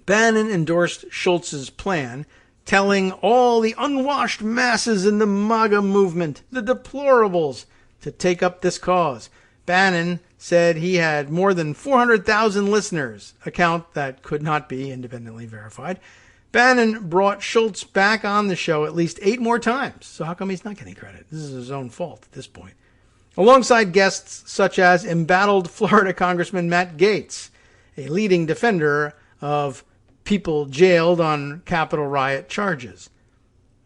Bannon endorsed Schultz's plan, telling all the unwashed masses in the MAGA movement, the deplorables, to take up this cause. Bannon said he had more than 400,000 listeners, a count that could not be independently verified. Bannon brought Schultz back on the show at least 8 more times, so how come he's not getting credit? This is his own fault at this point. Alongside guests such as embattled Florida Congressman Matt Gaetz, a leading defender of people jailed on Capitol riot charges.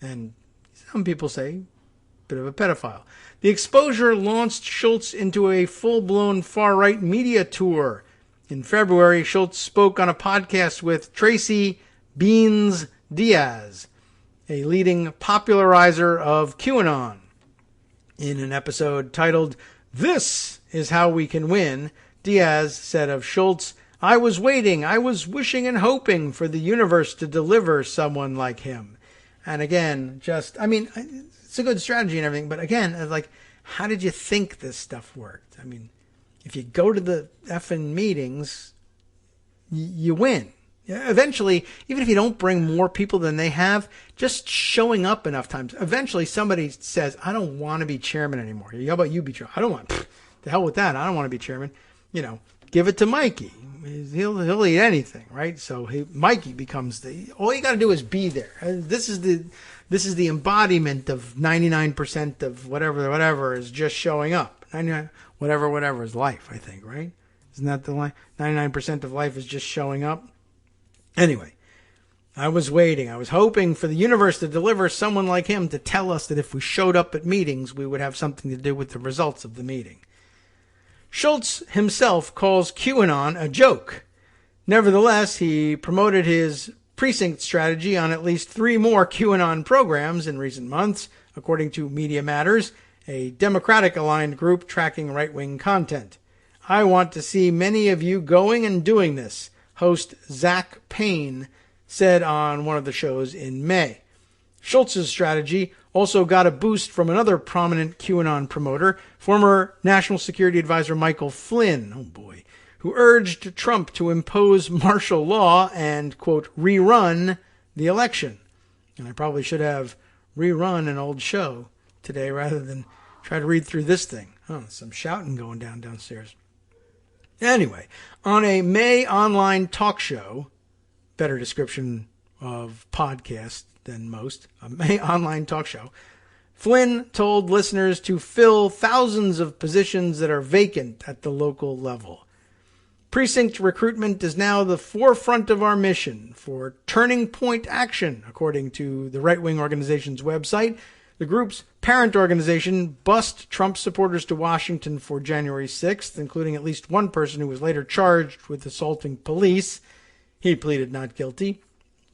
And some people say, a bit of a pedophile. The exposure launched Schultz into a full-blown far-right media tour. In February, Schultz spoke on a podcast with Tracy Beans Diaz, a leading popularizer of QAnon. In an episode titled, "This is How We Can Win," Diaz said of Schultz, "I was waiting, I was wishing and hoping for the universe to deliver someone like him." And again, it's a good strategy and everything, but again, like, how did you think this stuff worked? I mean, if you go to the effing meetings, you win. Eventually, even if you don't bring more people than they have, just showing up enough times, eventually somebody says, I don't want to be chairman anymore. How about you be chairman? I don't want, the hell with that. I don't want to be chairman. Give it to Mikey. He'll eat anything, right? So Mikey becomes all you got to do is be there. This is the embodiment of 99% of whatever is just showing up. 99, whatever is life, I think, right? Isn't that the line? 99% of life is just showing up. Anyway, I was waiting. I was hoping for the universe to deliver someone like him to tell us that if we showed up at meetings, we would have something to do with the results of the meeting. Schultz himself calls QAnon a joke. Nevertheless, he promoted his precinct strategy on at least 3 more QAnon programs in recent months, according to Media Matters, a Democratic-aligned group tracking right-wing content. I want to see many of you going and doing this, host Zach Payne said on one of the shows in May. Schultz's strategy also got a boost from another prominent QAnon promoter, former National Security Advisor Michael Flynn, who urged Trump to impose martial law and, quote, rerun the election. And I probably should have rerun an old show today rather than try to read through this thing. Some shouting going downstairs. Anyway, on a May online talk show, better description of podcast than most, a May online talk show, Flynn told listeners to fill thousands of positions that are vacant at the local level. Precinct recruitment is now the forefront of our mission for Turning Point Action, according to the right-wing organization's website. The group's parent organization bussed Trump supporters to Washington for January 6th, including at least one person who was later charged with assaulting police. He pleaded not guilty.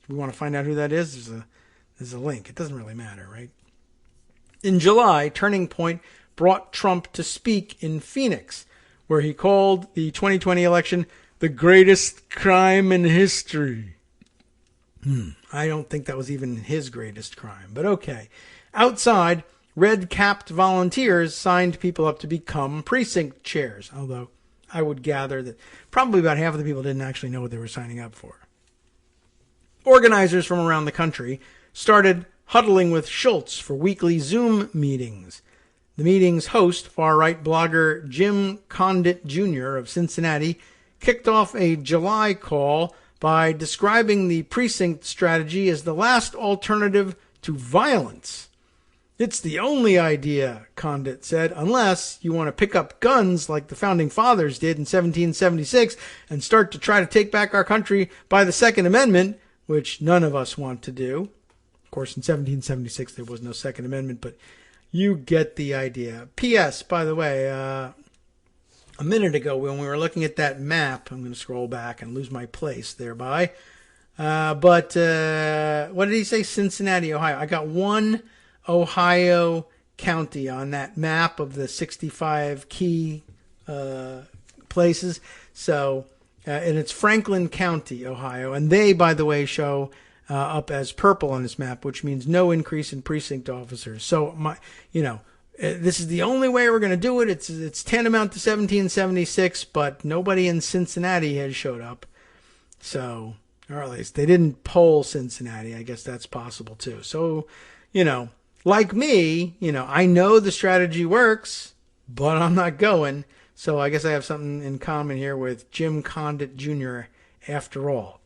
If we want to find out who that is, there's a link. It doesn't really matter, right? In July, Turning Point brought Trump to speak in Phoenix, where he called the 2020 election the greatest crime in history. I don't think that was even his greatest crime, but okay. Outside, red-capped volunteers signed people up to become precinct chairs, although I would gather that probably about half of the people didn't actually know what they were signing up for. Organizers from around the country started huddling with Schultz for weekly Zoom meetings. The meeting's host, far-right blogger Jim Condit Jr. of Cincinnati, kicked off a July call by describing the precinct strategy as the last alternative to violence. It's the only idea, Condit said, unless you want to pick up guns like the Founding Fathers did in 1776 and start to try to take back our country by the Second Amendment, which none of us want to do. Of course, in 1776 there was no Second Amendment, but you get the idea. P.S., by the way, a minute ago when we were looking at that map, I'm going to scroll back and lose my place thereby, but what did he say? Cincinnati, Ohio. I got one Ohio county on that map of the 65 key places. So, and it's Franklin County, Ohio. And they, by the way, show up as purple on this map, which means no increase in precinct officers. So, this is the only way we're going to do it. It's tantamount to 1776, but nobody in Cincinnati has showed up. So, or at least they didn't poll Cincinnati. I guess that's possible too. So, like me, I know the strategy works, but I'm not going. So I guess I have something in common here with Jim Condit Jr. after all.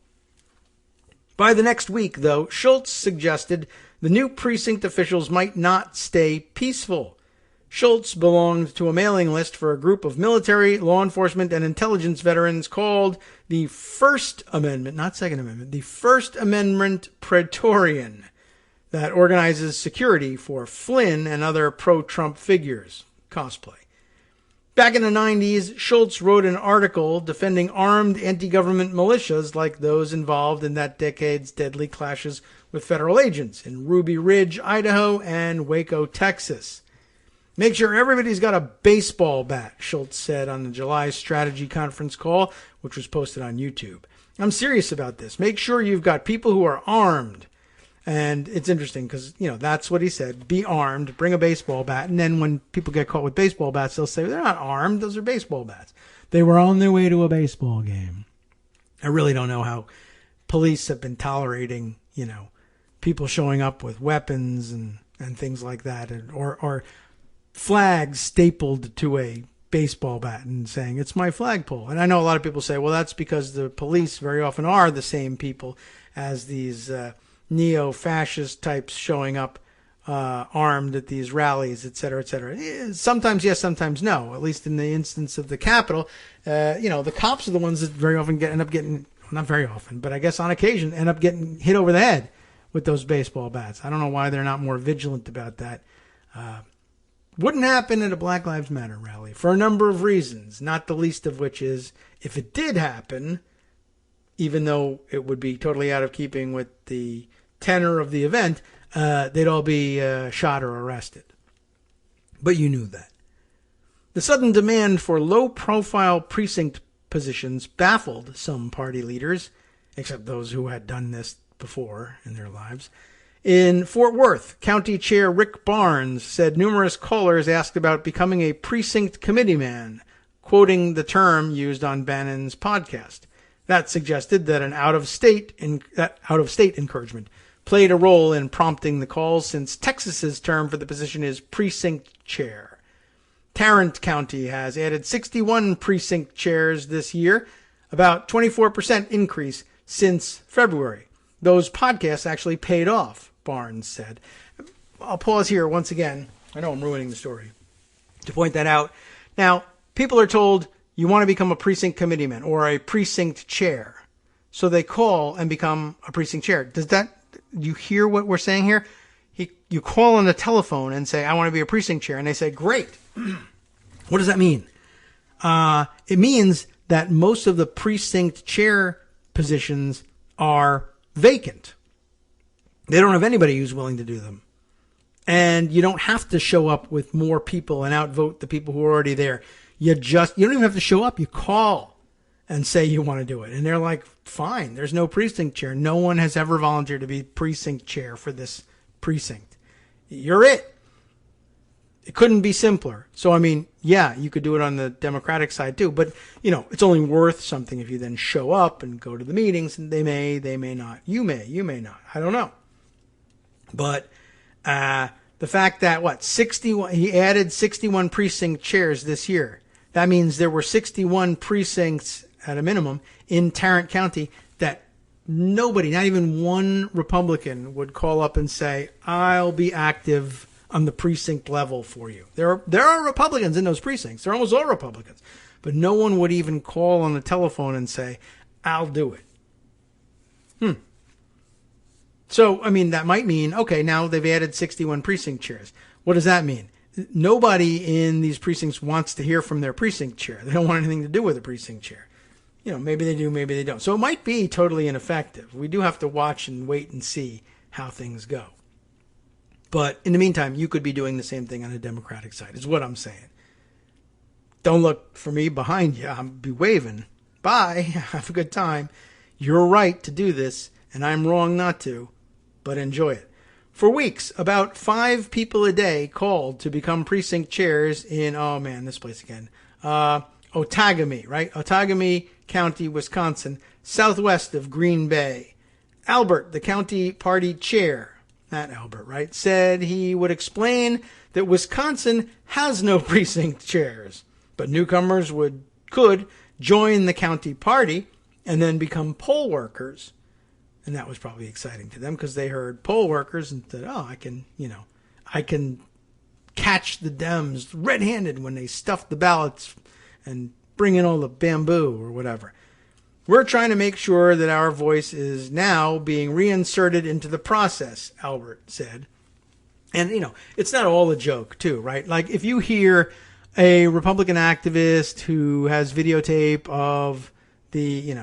By the next week, though, Schultz suggested the new precinct officials might not stay peaceful. Schultz belonged to a mailing list for a group of military, law enforcement, and intelligence veterans called the First Amendment, not Second Amendment, the First Amendment Praetorian, that organizes security for Flynn and other pro-Trump figures. Cosplay. Back in the 90s, Schultz wrote an article defending armed anti-government militias like those involved in that decade's deadly clashes with federal agents in Ruby Ridge, Idaho, and Waco, Texas. Make sure everybody's got a baseball bat, Schultz said on the July strategy conference call, which was posted on YouTube. I'm serious about this. Make sure you've got people who are armed. And it's interesting because, that's what he said. Be armed, bring a baseball bat. And then when people get caught with baseball bats, they'll say, they're not armed. Those are baseball bats. They were on their way to a baseball game. I really don't know how police have been tolerating, people showing up with weapons and things like that. Or flags stapled to a baseball bat and saying, it's my flagpole. And I know a lot of people say, well, that's because the police very often are the same people as these neo-fascist types showing up armed at these rallies, et cetera, et cetera. Sometimes yes, sometimes no. At least in the instance of the Capitol, the cops are the ones that very often end up getting, not very often, but I guess on occasion, end up getting hit over the head with those baseball bats. I don't know why they're not more vigilant about that. Wouldn't happen at a Black Lives Matter rally for a number of reasons, not the least of which is if it did happen, even though it would be totally out of keeping with the tenor of the event, they'd all be shot or arrested. But you knew that. The sudden demand for low-profile precinct positions baffled some party leaders, except those who had done this before in their lives. In Fort Worth, County Chair Rick Barnes said numerous callers asked about becoming a precinct committeeman, quoting the term used on Bannon's podcast. That suggested that out-of-state encouragement played a role in prompting the calls, since Texas's term for the position is precinct chair. Tarrant County has added 61 precinct chairs this year, about 24% increase since February. Those podcasts actually paid off, Barnes said. I'll pause here once again. I know I'm ruining the story. To point that out. Now, people are told you want to become a precinct committeeman or a precinct chair. So they call and become a precinct chair. Do you hear what we're saying here? You call on the telephone and say, I want to be a precinct chair. And they say, great. What does that mean? It means that most of the precinct chair positions are vacant. They don't have anybody who's willing to do them. And you don't have to show up with more people and outvote the people who are already there. You don't even have to show up. You call and say you want to do it. And they're like, fine, there's no precinct chair. No one has ever volunteered to be precinct chair for this precinct. You're it. It couldn't be simpler. So, I mean, yeah, you could do it on the Democratic side too, but, it's only worth something if you then show up and go to the meetings, and they may not. You may not. I don't know. But the fact that, 61, he added 61 precinct chairs this year. That means there were 61 precincts at a minimum in Tarrant County that nobody, not even one Republican, would call up and say, I'll be active on the precinct level for you. There are Republicans in those precincts. They're almost all Republicans. But no one would even call on the telephone and say, I'll do it. So, I mean, that might mean, okay, now they've added 61 precinct chairs. What does that mean? Nobody in these precincts wants to hear from their precinct chair. They don't want anything to do with the precinct chair. You know, maybe they do, maybe they don't. So it might be totally ineffective. We do have to watch and wait and see how things go. But in the meantime, you could be doing the same thing on the Democratic side, is what I'm saying. Don't look for me behind you. I'll be waving. Bye. Have a good time. You're right to do this, and I'm wrong not to, but enjoy it. For weeks, about 5 people a day called to become precinct chairs in, oh man, this place again, Outagamie, right? Outagamie County, Wisconsin, southwest of Green Bay. Albert, the county party chair, not Albert, right, said he would explain that Wisconsin has no precinct chairs, but newcomers could join the county party and then become poll workers. And that was probably exciting to them because they heard poll workers and said, oh, I can catch the Dems red-handed when they stuff the ballots and bring in all the bamboo or whatever. We're trying to make sure that our voice is now being reinserted into the process, Albert said. And, you know, it's not all a joke, too, right? Like, if you hear a Republican activist who has videotape of the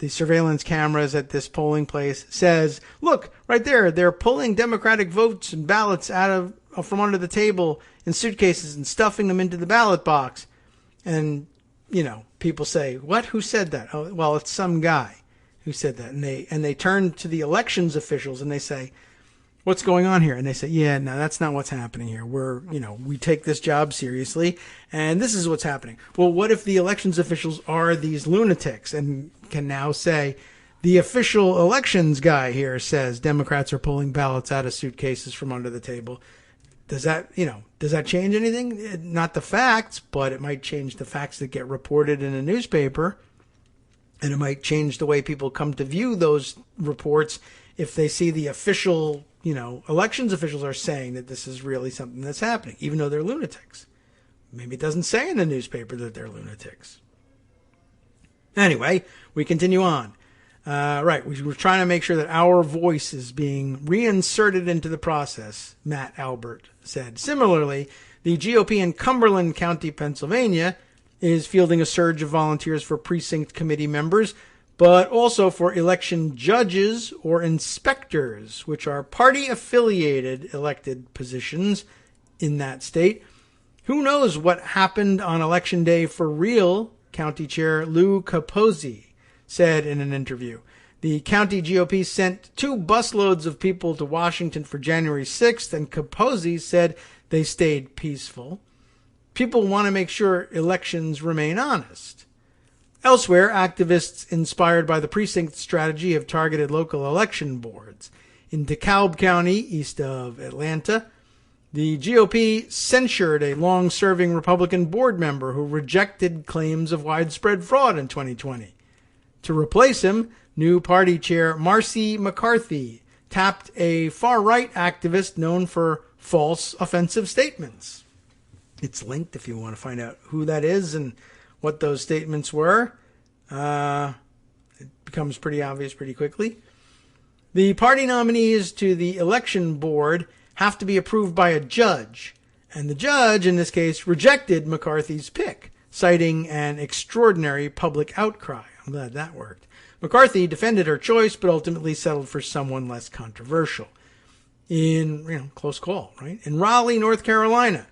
surveillance cameras at this polling place says, look, right there, they're pulling Democratic votes and ballots from under the table in suitcases and stuffing them into the ballot box. And, you know, people say, what? Who said that? Oh, well, it's some guy who said that. And they turn to the elections officials and they say, what's going on here? And they say, yeah, no, that's not what's happening here. We take this job seriously, and this is what's happening. Well, what if the elections officials are these lunatics and can now say, the official elections guy here says Democrats are pulling ballots out of suitcases from under the table? Does that change anything? Not the facts, but it might change the facts that get reported in a newspaper, and it might change the way people come to view those reports if they see the official, elections officials are saying that this is really something that's happening, even though they're lunatics. Maybe it doesn't say in the newspaper that they're lunatics. Anyway, we continue on. Right, we're trying to make sure that our voice is being reinserted into the process, Matt Albert said. Similarly, the GOP in Cumberland County, Pennsylvania, is fielding a surge of volunteers for precinct committee members, but also for election judges or inspectors, which are party-affiliated elected positions in that state. Who knows what happened on Election Day for real, County Chair Lou Capozzi said in an interview. The county GOP sent 2 busloads of people to Washington for January 6th, and Capozzi said they stayed peaceful. People want to make sure elections remain honest. Elsewhere, activists inspired by the precinct strategy have targeted local election boards. In DeKalb County, east of Atlanta, the GOP censured a long-serving Republican board member who rejected claims of widespread fraud in 2020. To replace him, new party chair Marcy McCarthy tapped a far-right activist known for false offensive statements. It's linked if you want to find out who that is and what those statements were. It becomes pretty obvious pretty quickly. The party nominees to the election board have to be approved by a judge, and the judge, in this case, rejected McCarthy's pick, citing an extraordinary public outcry. I'm glad that worked. McCarthy defended her choice, but ultimately settled for someone less controversial. Close call, right? In Raleigh, North Carolina,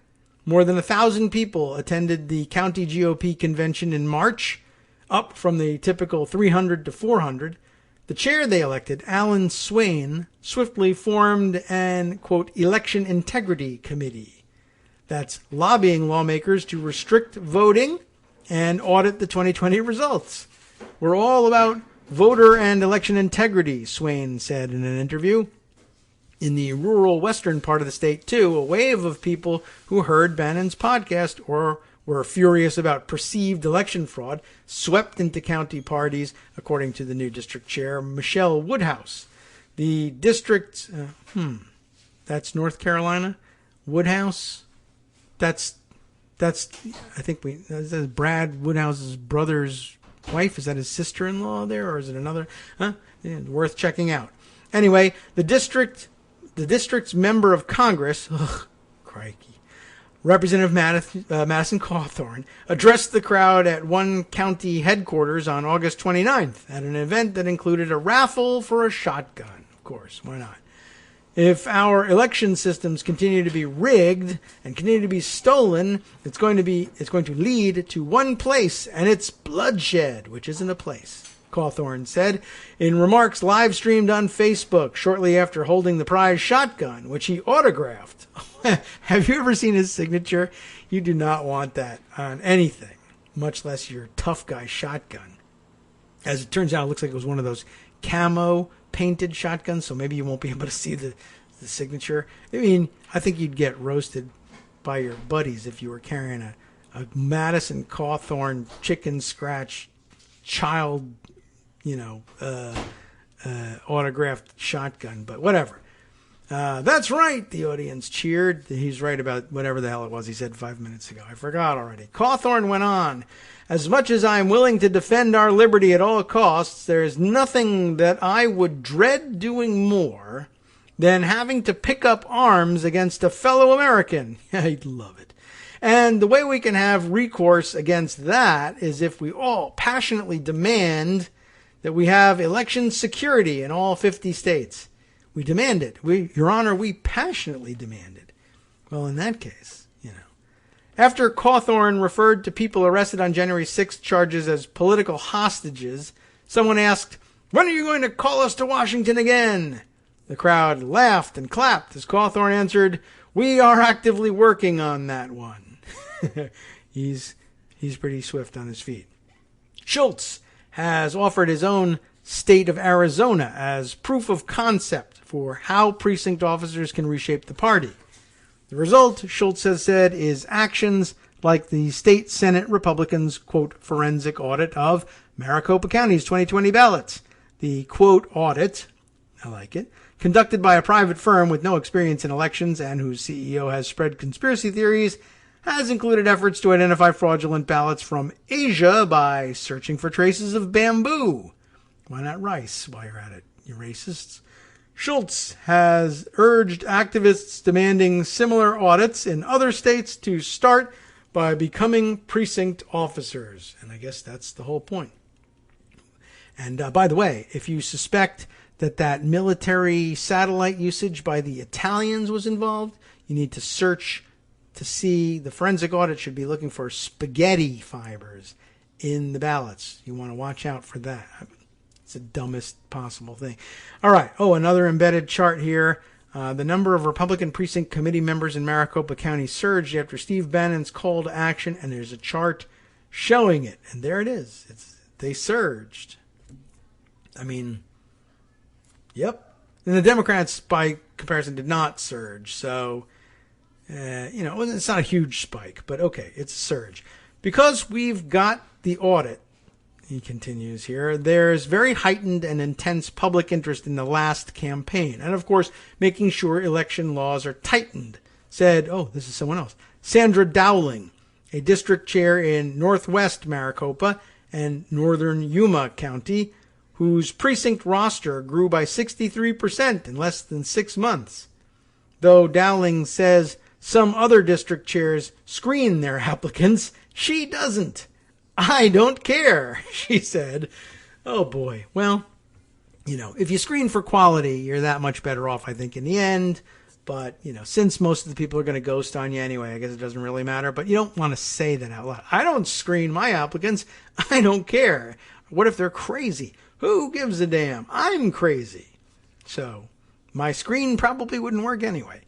more than 1,000 people attended the county GOP convention in March, up from the typical 300 to 400. The chair they elected, Alan Swain, swiftly formed an, quote, election integrity committee. That's lobbying lawmakers to restrict voting and audit the 2020 results. We're all about voter and election integrity, Swain said in an interview. In the rural western part of the state, too, a wave of people who heard Bannon's podcast or were furious about perceived election fraud swept into county parties, according to the new district chair, Michelle Woodhouse. The district, that's North Carolina? Woodhouse. That's I think that's Brad Woodhouse's brother's wife. Is that his sister-in-law there, or is it another? Huh? Yeah, worth checking out. Anyway, the district's member of Congress, crikey, Representative Madison Cawthorn, addressed the crowd at one county headquarters on August 29th at an event that included a raffle for a shotgun. Of course, why not? If our election systems continue to be rigged and continue to be stolen, it's going to lead to one place, and it's bloodshed, which isn't a place, Cawthorn said in remarks live streamed on Facebook shortly after holding the prize shotgun, which he autographed. Have you ever seen his signature? You do not want that on anything, much less your tough guy shotgun. As it turns out, it looks like it was one of those camo painted shotguns, so maybe you won't be able to see the signature. I mean, I think you'd get roasted by your buddies if you were carrying a Madison Cawthorn chicken scratch child, autographed shotgun, but whatever. That's right, the audience cheered. He's right about whatever the hell it was he said 5 minutes ago. I forgot already. Cawthorn went on. As much as I'm willing to defend our liberty at all costs, there is nothing that I would dread doing more than having to pick up arms against a fellow American. I'd love it. And the way we can have recourse against that is if we all passionately demand that we have election security in all 50 states. We demand it. Your Honor, we passionately demand it. Well, in that case, After Cawthorn referred to people arrested on January 6th charges as political hostages, someone asked, "When are you going to call us to Washington again?" The crowd laughed and clapped as Cawthorn answered, "We are actively working on that one." He's pretty swift on his feet. Schultz has offered his own state of Arizona as proof of concept for how precinct officers can reshape the party. The result, Schultz has said, is actions like the state Senate Republicans', quote, forensic audit of Maricopa County's 2020 ballots. The, quote, audit, I like it, conducted by a private firm with no experience in elections and whose CEO has spread conspiracy theories, has included efforts to identify fraudulent ballots from Asia by searching for traces of bamboo. Why not rice while you're at it, you racists? Schultz has urged activists demanding similar audits in other states to start by becoming precinct officers. And I guess that's the whole point. And by the way, if you suspect that military satellite usage by the Italians was involved, you need to search to see. The forensic audit should be looking for spaghetti fibers in the ballots. You want to watch out for that. It's the dumbest possible thing. All right. Oh, another embedded chart here. The number of Republican precinct committee members in Maricopa County surged after Steve Bannon's call to action, and there's a chart showing it. And there it is. They surged. I mean, yep. And the Democrats, by comparison, did not surge. So, it's not a huge spike, but okay, it's a surge. Because we've got the audit, he continues here, there's very heightened and intense public interest in the last campaign. And, of course, making sure election laws are tightened, said, this is someone else, Sandra Dowling, a district chair in northwest Maricopa and northern Yuma County, whose precinct roster grew by 63% in less than 6 months. Though Dowling says some other district chairs screen their applicants, she doesn't. "I don't care," she said. Oh, boy. Well, if you screen for quality, you're that much better off, I think, in the end. But, since most of the people are going to ghost on you anyway, I guess it doesn't really matter. But you don't want to say that out loud. I don't screen my applicants. I don't care. What if they're crazy? Who gives a damn? I'm crazy. So my screen probably wouldn't work anyway.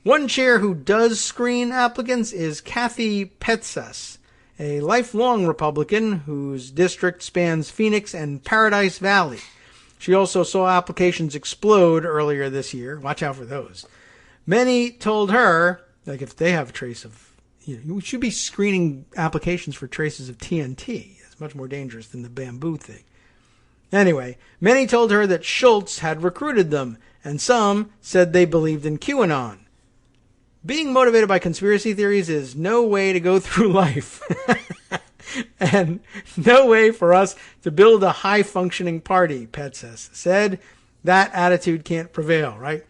One chair who does screen applicants is Kathy Petsas, a lifelong Republican whose district spans Phoenix and Paradise Valley. She also saw applications explode earlier this year. Watch out for those. Many told her, like if they have a trace of, you should be screening applications for traces of TNT. It's much more dangerous than the bamboo thing. Anyway, many told her that Schultz had recruited them, and some said they believed in QAnon. Being motivated by conspiracy theories is no way to go through life. And no way for us to build a high-functioning party, Petsis said. That attitude can't prevail, right?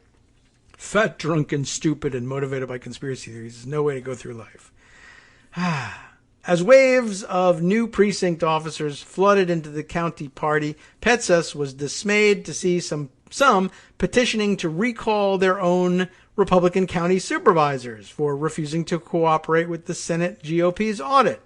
Fat, drunk, and stupid and motivated by conspiracy theories is no way to go through life. As waves of new precinct officers flooded into the county party, Petsis was dismayed to see some petitioning to recall their own Republican county supervisors for refusing to cooperate with the Senate GOP's audit.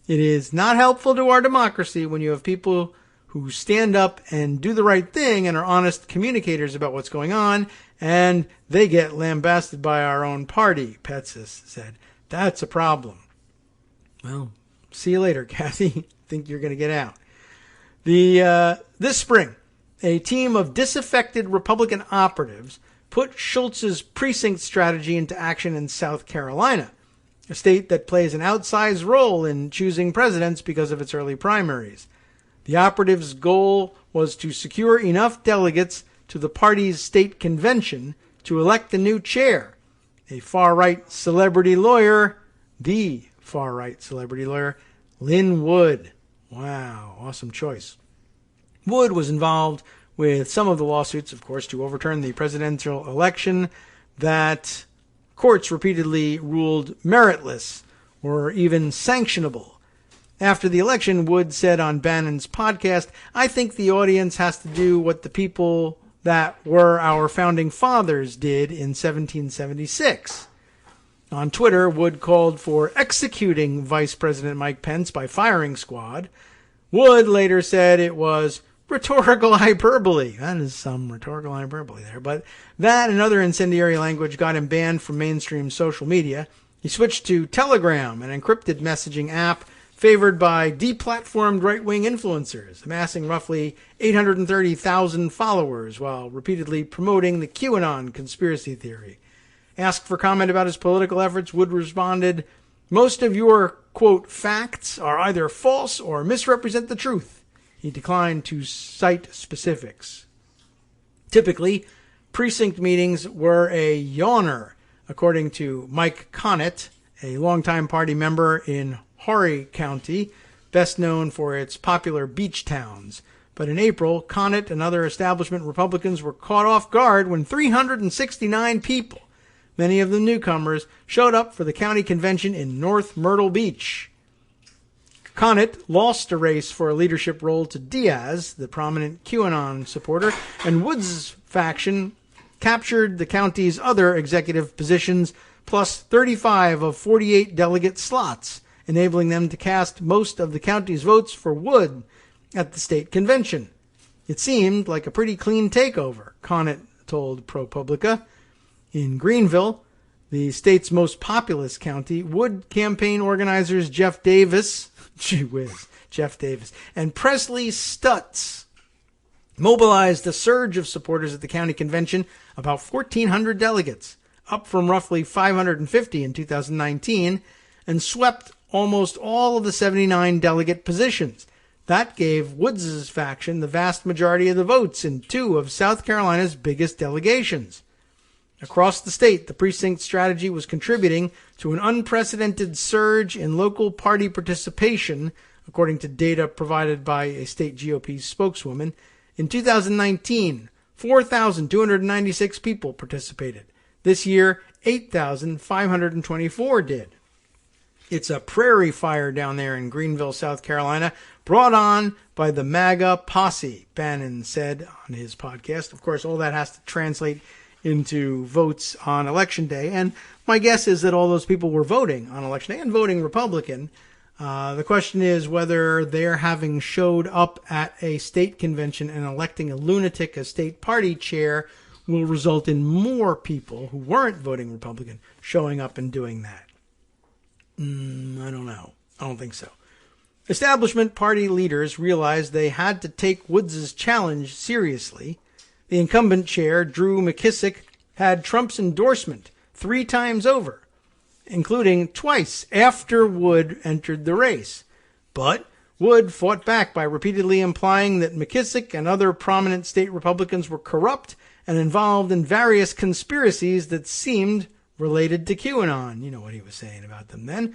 It is not helpful to our democracy when you have people who stand up and do the right thing and are honest communicators about what's going on, and they get lambasted by our own party, Petsis said. That's a problem. Well, see you later, Kathy. Think you're going to get out. This spring, a team of disaffected Republican operatives put Schultz's precinct strategy into action in South Carolina, a state that plays an outsized role in choosing presidents because of its early primaries. The operatives' goal was to secure enough delegates to the party's state convention to elect the new chair, a far-right celebrity lawyer, the far-right celebrity lawyer, Lin Wood. Wow, awesome choice. Wood was involved with some of the lawsuits, of course, to overturn the presidential election that courts repeatedly ruled meritless or even sanctionable. After the election, Wood said on Bannon's podcast, "I think the audience has to do what the people that were our founding fathers did in 1776. On Twitter, Wood called for executing Vice President Mike Pence by firing squad. Wood later said it was rhetorical hyperbole. That is some rhetorical hyperbole there. But that and other incendiary language got him banned from mainstream social media. He switched to Telegram, an encrypted messaging app favored by deplatformed right-wing influencers, amassing roughly 830,000 followers while repeatedly promoting the QAnon conspiracy theory. Asked for comment about his political efforts, Wood responded, "Most of your, quote, facts are either false or misrepresent the truth." He declined to cite specifics. Typically, precinct meetings were a yawner, according to Mike Connett, a longtime party member in Horry County, best known for its popular beach towns. But in April, Connett and other establishment Republicans were caught off guard when 369 people, many of them newcomers, showed up for the county convention in North Myrtle Beach. Connett lost a race for a leadership role to Diaz, the prominent QAnon supporter, and Woods' faction captured the county's other executive positions, plus 35 of 48 delegate slots, enabling them to cast most of the county's votes for Wood at the state convention. It seemed like a pretty clean takeover, Connett told ProPublica. In Greenville, the state's most populous county, Wood campaign organizers Jeff Davis, and Presley Stutz mobilized a surge of supporters at the county convention, about 1,400 delegates, up from roughly 550 in 2019, and swept almost all of the 79 delegate positions. That gave Woods' faction the vast majority of the votes in two of South Carolina's biggest delegations. Across the state, the precinct strategy was contributing to an unprecedented surge in local party participation, according to data provided by a state GOP spokeswoman. In 2019, 4,296 people participated. This year, 8,524 did. It's a prairie fire down there in Greenville, South Carolina, brought on by the MAGA posse, Bannon said on his podcast. Of course, all that has to translate into votes on Election Day. And my guess is that all those people were voting on Election Day and voting Republican. The question is whether their having showed up at a state convention and electing a lunatic as state party chair will result in more people who weren't voting Republican showing up and doing that. I don't know. I don't think so. Establishment party leaders realized they had to take Woods' challenge seriously. The incumbent chair, Drew McKissick, had Trump's endorsement 3 times over, including twice after Wood entered the race. But Wood fought back by repeatedly implying that McKissick and other prominent state Republicans were corrupt and involved in various conspiracies that seemed related to QAnon. You know what he was saying about them then.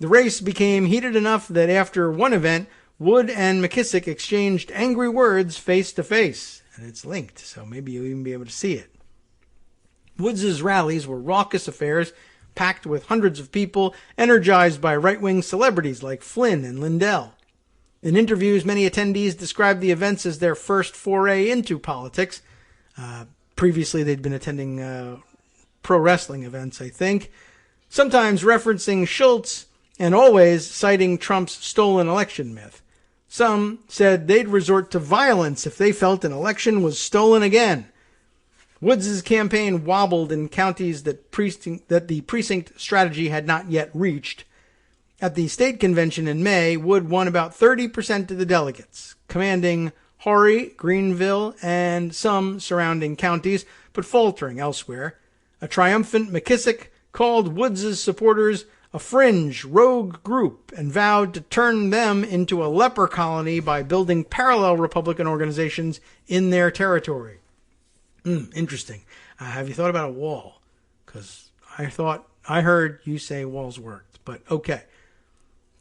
The race became heated enough that after one event, Wood and McKissick exchanged angry words face to face. And it's linked, so maybe you'll even be able to see it. Woods' rallies were raucous affairs, packed with hundreds of people, energized by right-wing celebrities like Flynn and Lindell. In interviews, many attendees described the events as their first foray into politics. Previously, they'd been attending pro wrestling events, I think, sometimes referencing Schultz and always citing Trump's stolen election myth. Some said they'd resort to violence if they felt an election was stolen again. Woods' campaign wobbled in counties that the precinct strategy had not yet reached. At the state convention in May, Wood won about 30% of the delegates, commanding Horry, Greenville, and some surrounding counties, but faltering elsewhere. A triumphant McKissick called Woods' supporters a fringe, rogue group and vowed to turn them into a leper colony by building parallel Republican organizations in their territory. Interesting. Have you thought about a wall? Because I heard you say walls worked, but okay.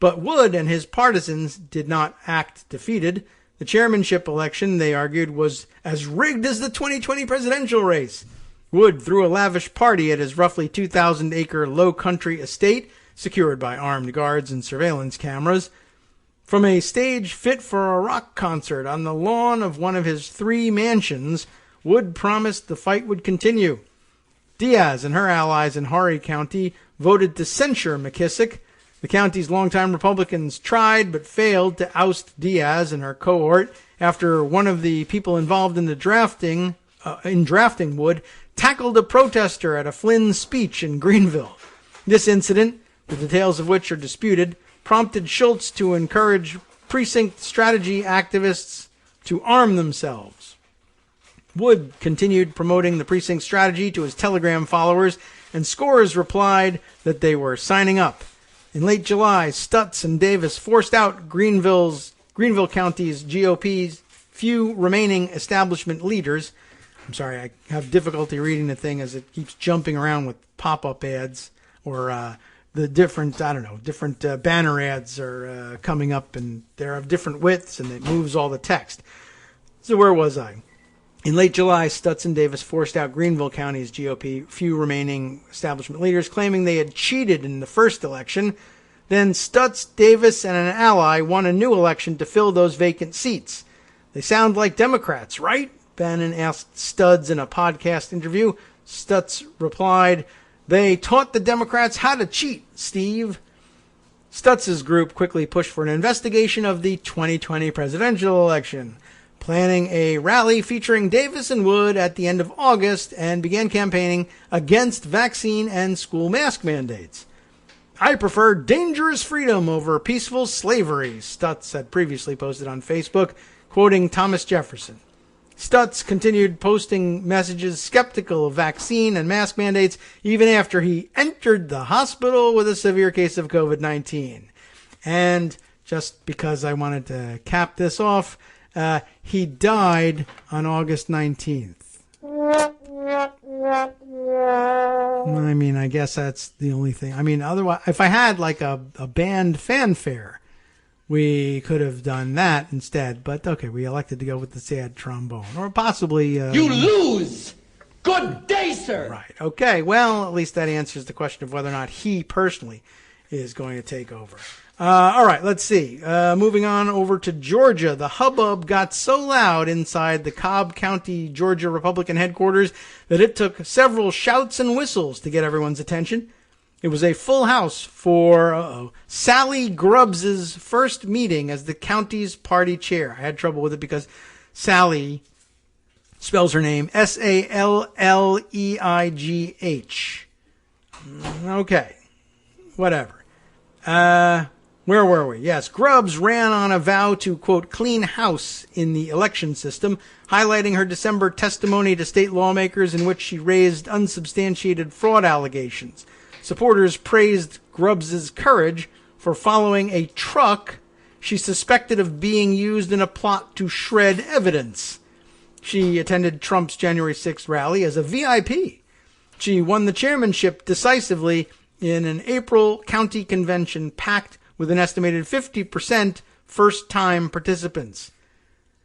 But Wood and his partisans did not act defeated. The chairmanship election, they argued, was as rigged as the 2020 presidential race. Wood threw a lavish party at his roughly 2,000-acre low-country estate, secured by armed guards and surveillance cameras. From a stage fit for a rock concert on the lawn of one of his 3 mansions, Wood promised the fight would continue. Diaz and her allies in Horry County voted to censure McKissick. The county's longtime Republicans tried but failed to oust Diaz and her cohort after one of the people involved in the drafting Wood tackled a protester at a Flynn speech in Greenville. This incident, the details of which are disputed, prompted Schultz to encourage precinct strategy activists to arm themselves. Wood continued promoting the precinct strategy to his Telegram followers, and scores replied that they were signing up. In late July, Stutz and Davis forced out Greenville County's GOP's few remaining establishment leaders. I'm sorry, I have difficulty reading the thing as it keeps jumping around with pop-up ads or the different banner ads are coming up, and they're of different widths, and it moves all the text. So where was I? In late July, Stutz and Davis forced out Greenville County's GOP few remaining establishment leaders, claiming they had cheated in the first election. Then Stutz, Davis, and an ally won a new election to fill those vacant seats. They sound like Democrats, right? Bannon asked Stutz in a podcast interview. Stutz replied, "They taught the Democrats how to cheat, Steve." Stutz's group quickly pushed for an investigation of the 2020 presidential election, planning a rally featuring Davis and Wood at the end of August, and began campaigning against vaccine and school mask mandates. "I prefer dangerous freedom over peaceful slavery," Stutz had previously posted on Facebook, quoting Thomas Jefferson. Stutz continued posting messages skeptical of vaccine and mask mandates even after he entered the hospital with a severe case of COVID-19. And just because I wanted to cap this off, he died on August 19th. I mean, I guess that's the only thing. I mean, otherwise, if I had like a band fanfare, we could have done that instead. But okay, we elected to go with the sad trombone, or possibly. You lose! Good day, sir! Right. Okay, well, at least that answers the question of whether or not he personally is going to take over. All right, let's see. Moving on over to Georgia. The hubbub got so loud inside the Cobb County, Georgia Republican headquarters that it took several shouts and whistles to get everyone's attention. It was a full house for Sally Grubbs' first meeting as the county's party chair. I had trouble with it because Sally spells her name Salleigh. Okay, whatever. Where were we? Yes, Grubbs ran on a vow to, quote, clean house in the election system, highlighting her December testimony to state lawmakers in which she raised unsubstantiated fraud allegations. Supporters praised Grubbs' courage for following a truck she suspected of being used in a plot to shred evidence. She attended Trump's January 6th rally as a VIP. She won the chairmanship decisively in an April county convention packed with an estimated 50% first-time participants.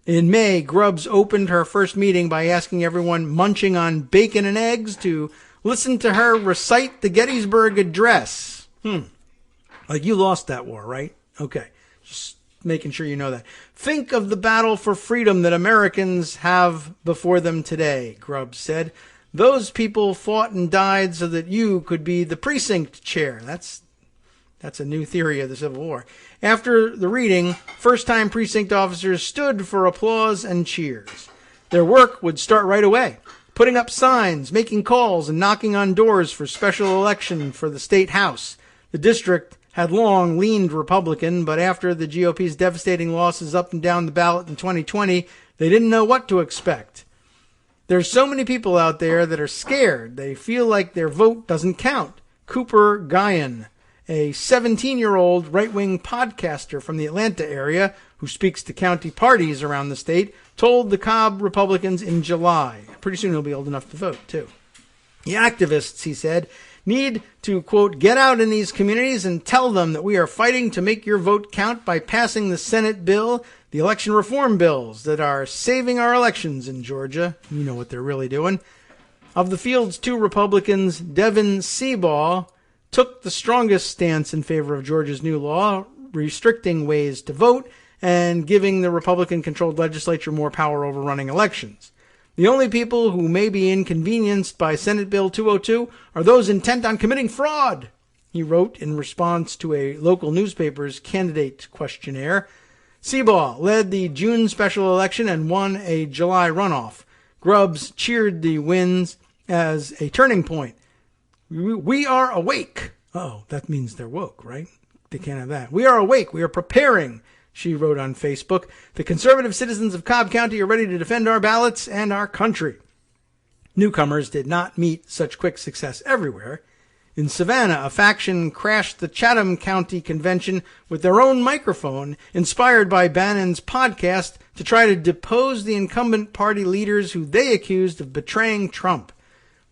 In May, Grubbs opened her first meeting by asking everyone munching on bacon and eggs to listen to her recite the Gettysburg Address. Like, you lost that war, right? Okay. Just making sure you know that. Think of the battle for freedom that Americans have before them today, Grubbs said. Those people fought and died so that you could be the precinct chair. That's a new theory of the Civil War. After the reading, first-time precinct officers stood for applause and cheers. Their work would start right away, putting up signs, making calls, and knocking on doors for special election for the state house. The district had long leaned Republican, but after the GOP's devastating losses up and down the ballot in 2020, they didn't know what to expect. There's so many people out there that are scared. They feel like their vote doesn't count. Cooper Guyon, a 17-year-old right-wing podcaster from the Atlanta area who speaks to county parties around the state, told the Cobb Republicans in July. Pretty soon he'll be old enough to vote, too. The activists, he said, need to, quote, get out in these communities and tell them that we are fighting to make your vote count by passing the Senate bill, the election reform bills that are saving our elections in Georgia. You know what they're really doing. Of the field's two Republicans, Devin Seabaugh took the strongest stance in favor of Georgia's new law, restricting ways to vote and giving the Republican-controlled legislature more power over running elections. The only people who may be inconvenienced by Senate Bill 202 are those intent on committing fraud, he wrote in response to a local newspaper's candidate questionnaire. Seabaugh led the June special election and won a July runoff. Grubbs cheered the wins as a turning point. We are awake. Oh, that means they're woke, right? They can't have that. We are awake. We are preparing, she wrote on Facebook. The conservative citizens of Cobb County are ready to defend our ballots and our country. Newcomers did not meet such quick success everywhere. In Savannah, a faction crashed the Chatham County Convention with their own microphone, inspired by Bannon's podcast, to try to depose the incumbent party leaders who they accused of betraying Trump.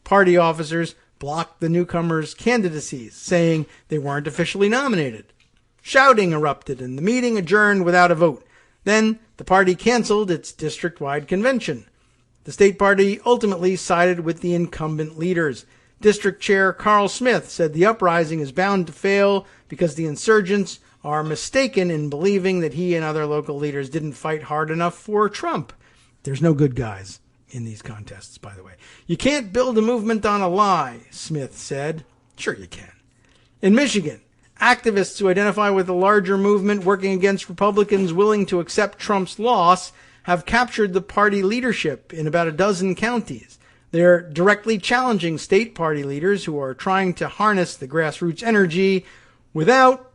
Party officers blocked the newcomers' candidacies, saying they weren't officially nominated. Shouting erupted, and the meeting adjourned without a vote. Then the party canceled its district-wide convention. The state party ultimately sided with the incumbent leaders. District Chair Carl Smith said the uprising is bound to fail because the insurgents are mistaken in believing that he and other local leaders didn't fight hard enough for Trump. There's no good guys in these contests, by the way. You can't build a movement on a lie, Smith said. Sure you can. In Michigan, activists who identify with the larger movement working against Republicans willing to accept Trump's loss have captured the party leadership in about a dozen counties. They're directly challenging state party leaders who are trying to harness the grassroots energy without,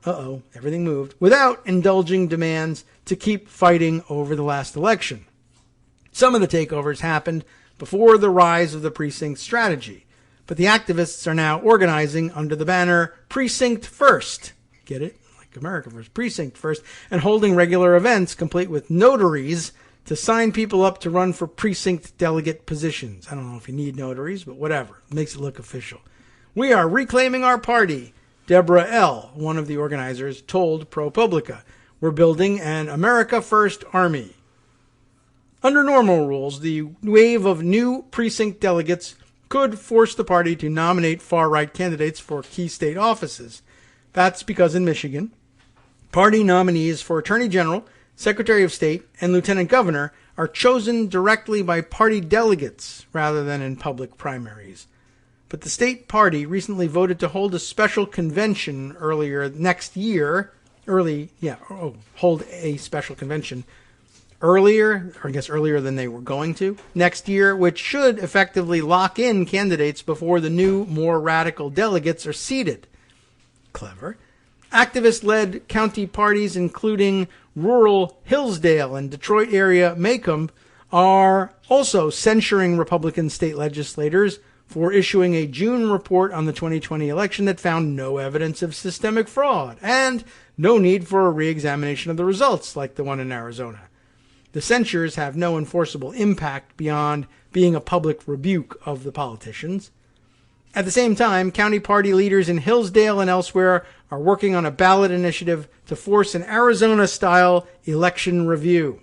everything moved, without indulging demands to keep fighting over the last election. Some of the takeovers happened before the rise of the precinct strategy, but the activists are now organizing under the banner Precinct First. Get it? Like America First, Precinct First, and holding regular events complete with notaries to sign people up to run for precinct delegate positions. I don't know if you need notaries, but whatever. It makes it look official. We are reclaiming our party, Deborah L., one of the organizers, told ProPublica. We're building an America First army. Under normal rules, the wave of new precinct delegates could force the party to nominate far-right candidates for key state offices. That's because in Michigan, party nominees for Attorney General, Secretary of State, and Lieutenant Governor are chosen directly by party delegates rather than in public primaries. But the state party recently voted to hold a special convention hold a special convention earlier than they were going to, next year, which should effectively lock in candidates before the new, more radical delegates are seated. Clever. Activist-led county parties, including rural Hillsdale and Detroit area Macomb, are also censuring Republican state legislators for issuing a June report on the 2020 election that found no evidence of systemic fraud and no need for a re-examination of the results like the one in Arizona. The censures have no enforceable impact beyond being a public rebuke of the politicians. At the same time, county party leaders in Hillsdale and elsewhere are working on a ballot initiative to force an Arizona-style election review.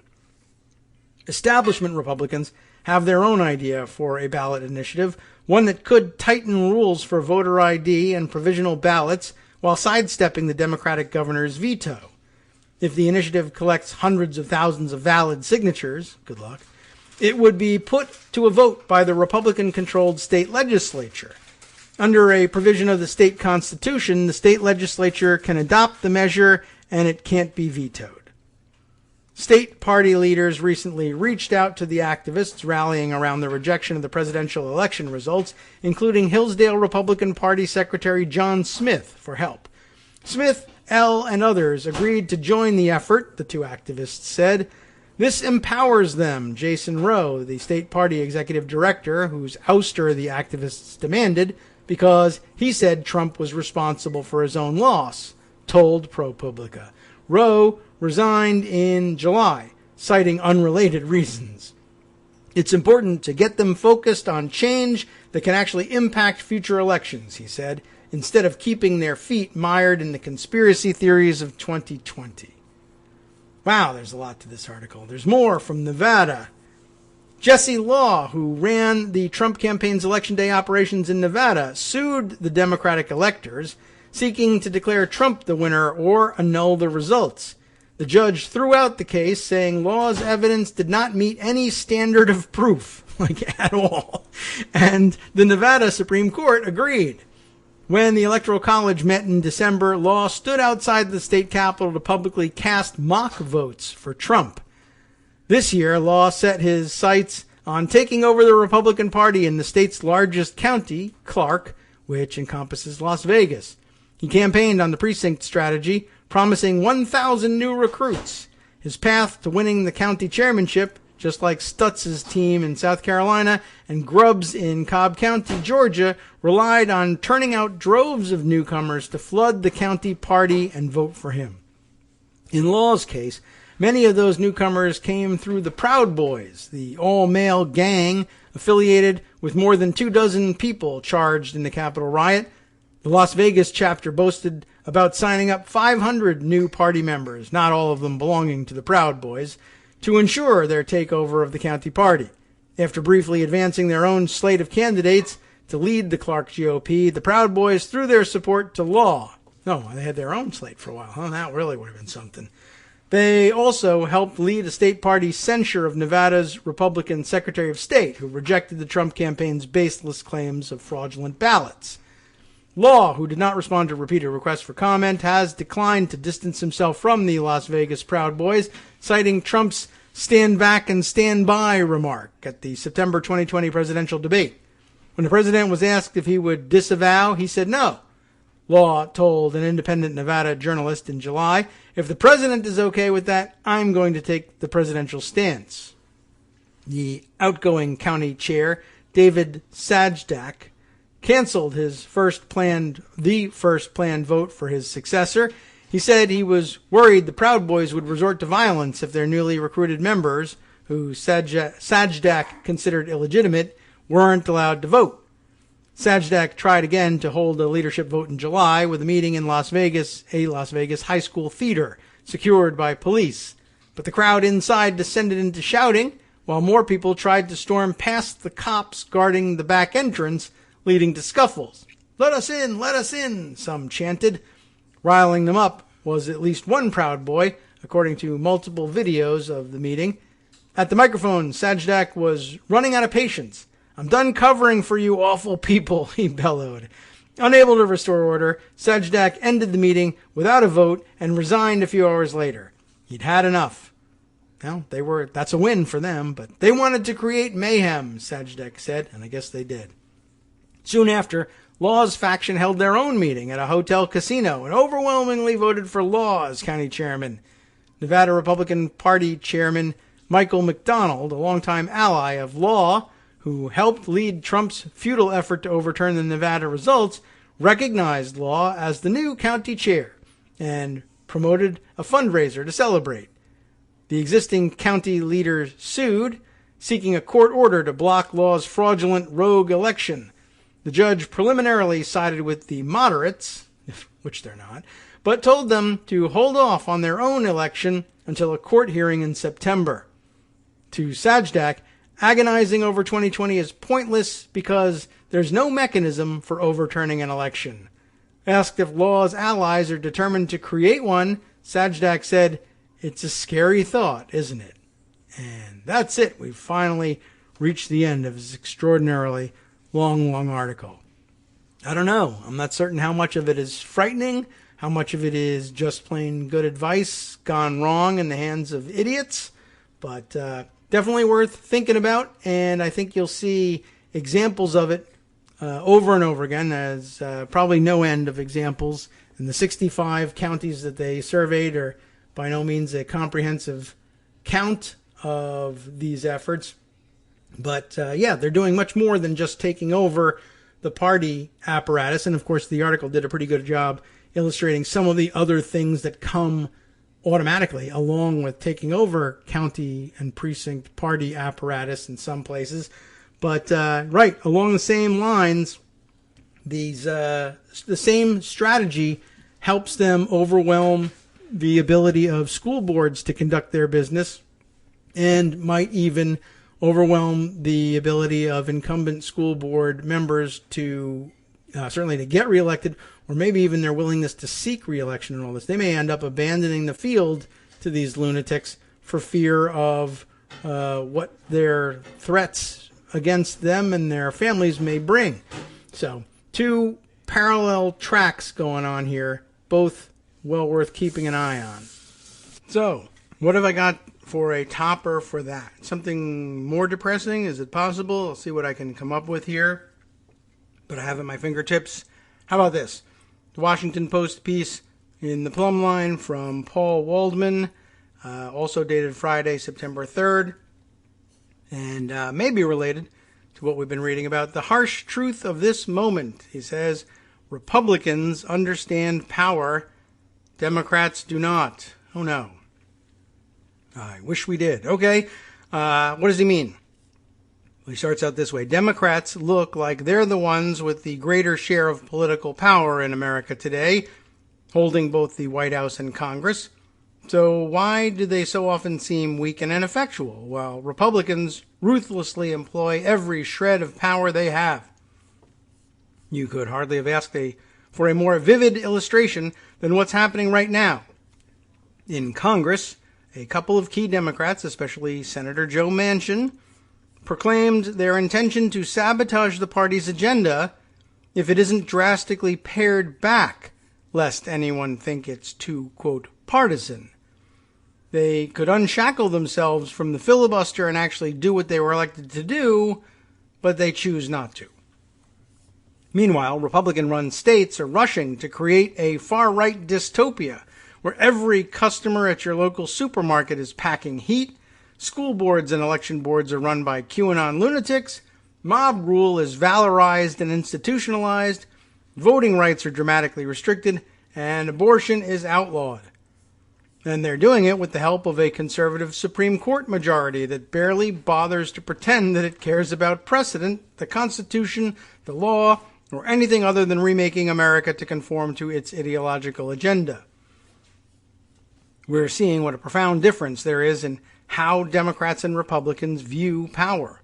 Establishment Republicans have their own idea for a ballot initiative, one that could tighten rules for voter ID and provisional ballots while sidestepping the Democratic governor's veto. If the initiative collects hundreds of thousands of valid signatures, good luck, it would be put to a vote by the Republican-controlled state legislature. Under a provision of the state constitution, the state legislature can adopt the measure and it can't be vetoed. State party leaders recently reached out to the activists rallying around the rejection of the presidential election results, including Hillsdale Republican Party Secretary John Smith, for help. Smith, L., and others agreed to join the effort, the two activists said. This empowers them, Jason Rowe, the state party executive director, whose ouster the activists demanded, because he said Trump was responsible for his own loss, told ProPublica. Rowe resigned in July, citing unrelated reasons. It's important to get them focused on change that can actually impact future elections, he said, instead of keeping their feet mired in the conspiracy theories of 2020. Wow, there's a lot to this article. There's more from Nevada. Jesse Law, who ran the Trump campaign's Election Day operations in Nevada, sued the Democratic electors, seeking to declare Trump the winner or annul the results. The judge threw out the case, saying Law's evidence did not meet any standard of proof, at all. And the Nevada Supreme Court agreed. When the Electoral College met in December, Law stood outside the state capitol to publicly cast mock votes for Trump. This year, Law set his sights on taking over the Republican Party in the state's largest county, Clark, which encompasses Las Vegas. He campaigned on the precinct strategy, promising 1,000 new recruits. His path to winning the county chairmanship, just like Stutz's team in South Carolina and Grubb's in Cobb County, Georgia, relied on turning out droves of newcomers to flood the county party and vote for him. In Law's case, many of those newcomers came through the Proud Boys, the all-male gang affiliated with more than 24 people charged in the Capitol riot. The Las Vegas chapter boasted about signing up 500 new party members, not all of them belonging to the Proud Boys, to ensure their takeover of the county party. After briefly advancing their own slate of candidates to lead the Clark GOP, the Proud Boys threw their support to Law. No, they had their own slate for a while. Huh? That really would have been something. They also helped lead a state party censure of Nevada's Republican Secretary of State, who rejected the Trump campaign's baseless claims of fraudulent ballots. Law, who did not respond to repeated requests for comment, has declined to distance himself from the Las Vegas Proud Boys, citing Trump's stand back and stand by remark at the September 2020 presidential debate. When the president was asked if he would disavow, he said no. Law told an independent Nevada journalist in July, if the president is okay with that, I'm going to take the presidential stance. The outgoing county chair, David Sajdak, canceled the first planned vote for his successor. He said he was worried the Proud Boys would resort to violence if their newly recruited members, who Sajdak considered illegitimate, weren't allowed to vote. Sajdak tried again to hold a leadership vote in July with a meeting in Las Vegas, a Las Vegas high school theater, secured by police. But the crowd inside descended into shouting, while more people tried to storm past the cops guarding the back entrance, leading to scuffles. Let us in, some chanted. Riling them up was at least one Proud Boy, according to multiple videos of the meeting. At the microphone, Sajdak was running out of patience. I'm done covering for you awful people, he bellowed. Unable to restore order, Sajdak ended the meeting without a vote and resigned a few hours later. He'd had enough. Well, that's a win for them, but they wanted to create mayhem, Sajdak said, and I guess they did. Soon after, Law's faction held their own meeting at a hotel casino and overwhelmingly voted for Law as county chairman. Nevada Republican Party chairman Michael McDonald, a longtime ally of Law, who helped lead Trump's futile effort to overturn the Nevada results, recognized Law as the new county chair and promoted a fundraiser to celebrate. The existing county leader sued, seeking a court order to block Law's fraudulent rogue election. The judge preliminarily sided with the moderates, which they're not, but told them to hold off on their own election until a court hearing in September. To Sajdak, agonizing over 2020 is pointless because there's no mechanism for overturning an election. Asked if Law's allies are determined to create one, Sajdak said, "It's a scary thought, isn't it?" And that's it. We've finally reached the end of this extraordinarily long article. I don't know. I'm not certain how much of it is frightening, how much of it is just plain good advice gone wrong in the hands of idiots, but definitely worth thinking about, and I think you'll see examples of it over and over again. There's probably no end of examples, and the 65 counties that they surveyed are by no means a comprehensive count of these efforts. But they're doing much more than just taking over the party apparatus. And of course, the article did a pretty good job illustrating some of the other things that come automatically along with taking over county and precinct party apparatus in some places. But right along the same lines, the same strategy helps them overwhelm the ability of school boards to conduct their business, and might even overwhelm the ability of incumbent school board members to certainly to get reelected, or maybe even their willingness to seek reelection and all this. They may end up abandoning the field to these lunatics for fear of what their threats against them and their families may bring. So, two parallel tracks going on here, both well worth keeping an eye on. So, what have I got for a topper for that? Something more depressing? Is it possible? I'll see what I can come up with here. But I have at my fingertips. How about this? The Washington Post piece in the plumb line from Paul Waldman, also dated Friday, September 3rd, and maybe related to what we've been reading about. The harsh truth of this moment, he says, Republicans understand power, Democrats do not. Oh no. I wish we did. Okay, what does he mean? Well, he starts out this way. Democrats look like they're the ones with the greater share of political power in America today, holding both the White House and Congress. So why do they so often seem weak and ineffectual, while Republicans ruthlessly employ every shred of power they have? You could hardly have asked for a more vivid illustration than what's happening right now. In Congress, a couple of key Democrats, especially Senator Joe Manchin, proclaimed their intention to sabotage the party's agenda if it isn't drastically pared back, lest anyone think it's too, quote, partisan. They could unshackle themselves from the filibuster and actually do what they were elected to do, but they choose not to. Meanwhile, Republican-run states are rushing to create a far-right dystopia where every customer at your local supermarket is packing heat, school boards and election boards are run by QAnon lunatics, mob rule is valorized and institutionalized, voting rights are dramatically restricted, and abortion is outlawed. And they're doing it with the help of a conservative Supreme Court majority that barely bothers to pretend that it cares about precedent, the Constitution, the law, or anything other than remaking America to conform to its ideological agenda. We're seeing what a profound difference there is in how Democrats and Republicans view power.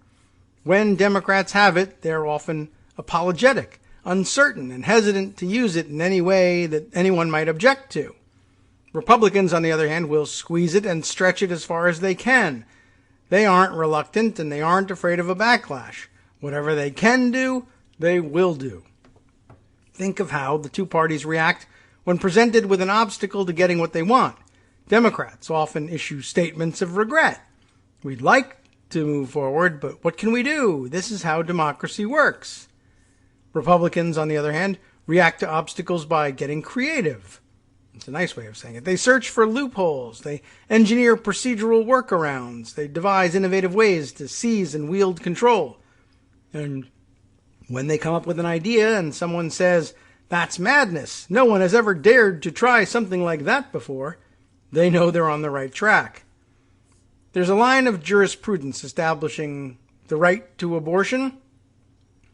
When Democrats have it, they're often apologetic, uncertain, and hesitant to use it in any way that anyone might object to. Republicans, on the other hand, will squeeze it and stretch it as far as they can. They aren't reluctant and they aren't afraid of a backlash. Whatever they can do, they will do. Think of how the two parties react when presented with an obstacle to getting what they want. Democrats often issue statements of regret. We'd like to move forward, but what can we do? This is how democracy works. Republicans, on the other hand, react to obstacles by getting creative. It's a nice way of saying it. They search for loopholes. They engineer procedural workarounds. They devise innovative ways to seize and wield control. And when they come up with an idea and someone says, "That's madness. No one has ever dared to try something like that before," they know they're on the right track. There's a line of jurisprudence establishing the right to abortion.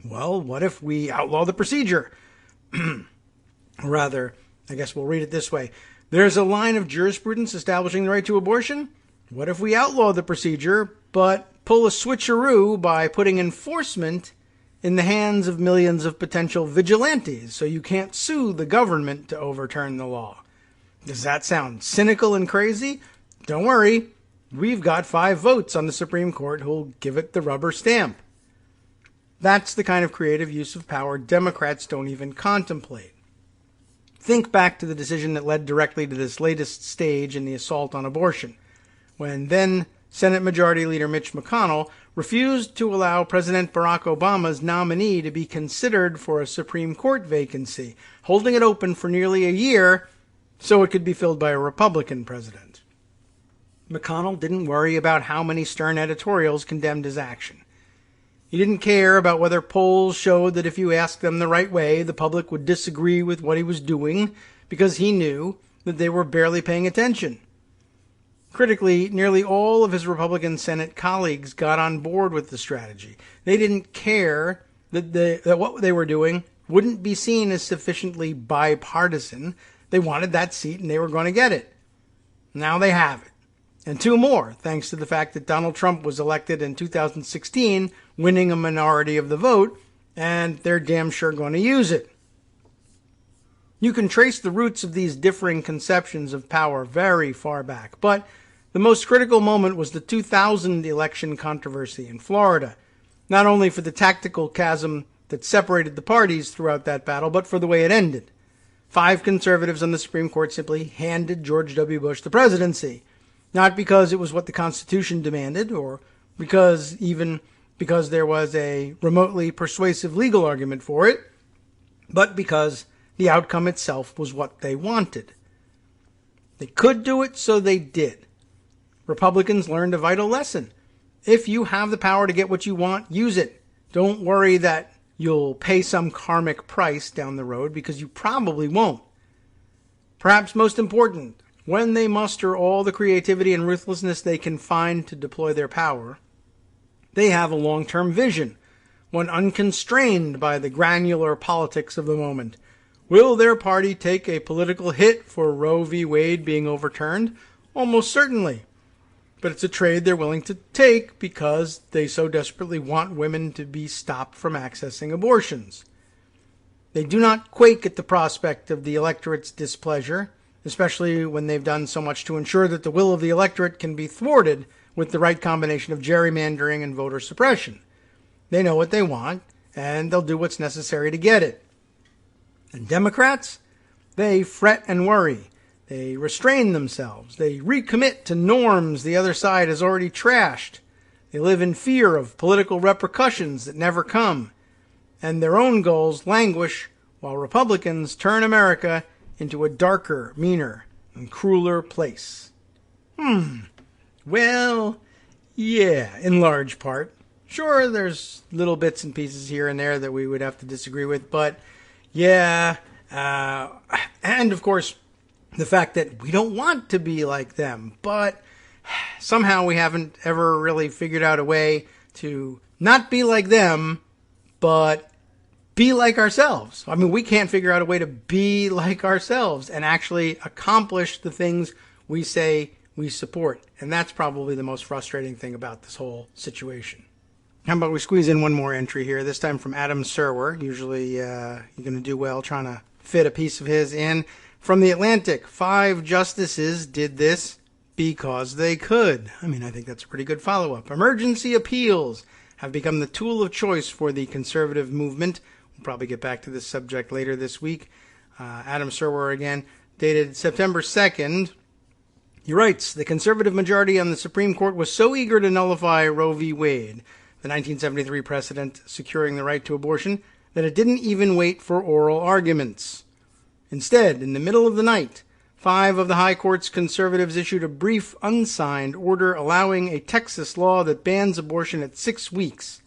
Well, what if we outlaw the procedure? Rather, I guess we'll read it this way. There's a line of jurisprudence establishing the right to abortion. What if we outlaw the procedure, but pull a switcheroo by putting enforcement in the hands of millions of potential vigilantes so you can't sue the government to overturn the law? Does that sound cynical and crazy? Don't worry. We've got 5 votes on the Supreme Court who'll give it the rubber stamp. That's the kind of creative use of power Democrats don't even contemplate. Think back to the decision that led directly to this latest stage in the assault on abortion, when then Senate Majority Leader Mitch McConnell refused to allow President Barack Obama's nominee to be considered for a Supreme Court vacancy, holding it open for nearly a year so it could be filled by a Republican president. McConnell didn't worry about how many stern editorials condemned his action. He didn't care about whether polls showed that if you asked them the right way, the public would disagree with what he was doing, because he knew that they were barely paying attention. Critically, nearly all of his Republican Senate colleagues got on board with the strategy. They didn't care that what they were doing wouldn't be seen as sufficiently bipartisan. They wanted that seat and they were going to get it. Now they have it. And 2 more, thanks to the fact that Donald Trump was elected in 2016, winning a minority of the vote, and they're damn sure going to use it. You can trace the roots of these differing conceptions of power very far back, but the most critical moment was the 2000 election controversy in Florida, not only for the tactical chasm that separated the parties throughout that battle, but for the way it ended. 5 conservatives on the Supreme Court simply handed George W. Bush the presidency, not because it was what the Constitution demanded, or because there was a remotely persuasive legal argument for it, but because the outcome itself was what they wanted. They could do it, so they did. Republicans learned a vital lesson. If you have the power to get what you want, use it. Don't worry that you'll pay some karmic price down the road, because you probably won't. Perhaps most important, when they muster all the creativity and ruthlessness they can find to deploy their power, they have a long-term vision, one unconstrained by the granular politics of the moment. Will their party take a political hit for Roe v. Wade being overturned? Almost certainly. But it's a trade they're willing to take because they so desperately want women to be stopped from accessing abortions. They do not quake at the prospect of the electorate's displeasure, especially when they've done so much to ensure that the will of the electorate can be thwarted with the right combination of gerrymandering and voter suppression. They know what they want, and they'll do what's necessary to get it. And Democrats? They fret and worry. They restrain themselves. They recommit to norms the other side has already trashed. They live in fear of political repercussions that never come. And their own goals languish while Republicans turn America into a darker, meaner, and crueler place. Well, yeah, in large part. Sure, there's little bits and pieces here and there that we would have to disagree with, but yeah, and of course, the fact that we don't want to be like them, but somehow we haven't ever really figured out a way to not be like them, but be like ourselves. I mean, we can't figure out a way to be like ourselves and actually accomplish the things we say we support. And that's probably the most frustrating thing about this whole situation. How about we squeeze in one more entry here, this time from Adam Serwer. Usually you're going to do well trying to fit a piece of his in. From the Atlantic, 5 justices did this because they could. I mean, I think that's a pretty good follow-up. Emergency appeals have become the tool of choice for the conservative movement. We'll probably get back to this subject later this week. Adam Serwer again, dated September 2nd. He writes, the conservative majority on the Supreme Court was so eager to nullify Roe v. Wade, the 1973 precedent securing the right to abortion, that it didn't even wait for oral arguments. Instead, in the middle of the night, 5 of the High Court's conservatives issued a brief, unsigned order allowing a Texas law that bans abortion at 6 weeks.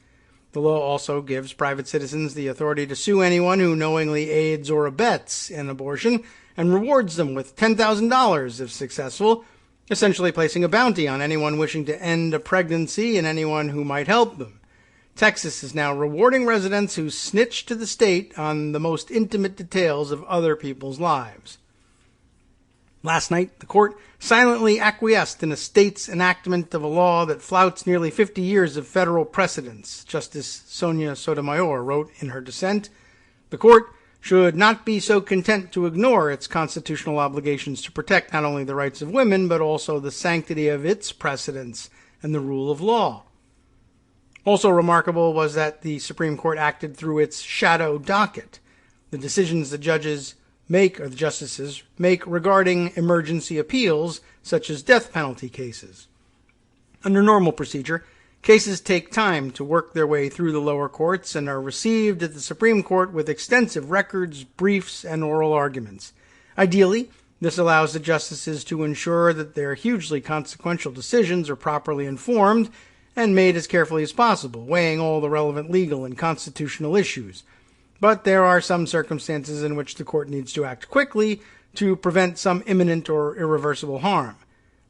The law also gives private citizens the authority to sue anyone who knowingly aids or abets an abortion and rewards them with $10,000 if successful, essentially placing a bounty on anyone wishing to end a pregnancy and anyone who might help them. Texas is now rewarding residents who snitch to the state on the most intimate details of other people's lives. Last night, the court silently acquiesced in a state's enactment of a law that flouts nearly 50 years of federal precedents. Justice Sonia Sotomayor wrote in her dissent, "The court should not be so content to ignore its constitutional obligations to protect not only the rights of women, but also the sanctity of its precedents and the rule of law." Also remarkable was that the Supreme Court acted through its shadow docket. The decisions the judges make, or the justices make, regarding emergency appeals, such as death penalty cases. Under normal procedure, cases take time to work their way through the lower courts and are received at the Supreme Court with extensive records, briefs, and oral arguments. Ideally, this allows the justices to ensure that their hugely consequential decisions are properly informed and made as carefully as possible, weighing all the relevant legal and constitutional issues. But there are some circumstances in which the court needs to act quickly to prevent some imminent or irreversible harm.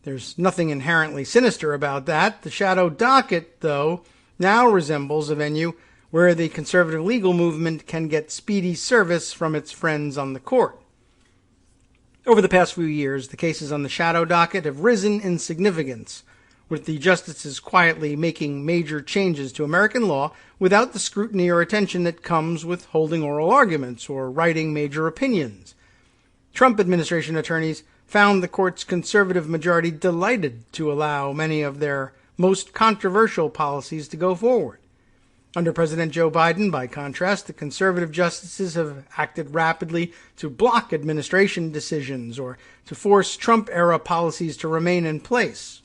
There's nothing inherently sinister about that. The shadow docket, though, now resembles a venue where the conservative legal movement can get speedy service from its friends on the court. Over the past few years, the cases on the shadow docket have risen in significance, with the justices quietly making major changes to American law without the scrutiny or attention that comes with holding oral arguments or writing major opinions. Trump administration attorneys found the court's conservative majority delighted to allow many of their most controversial policies to go forward. Under President Joe Biden, by contrast, the conservative justices have acted rapidly to block administration decisions or to force Trump-era policies to remain in place.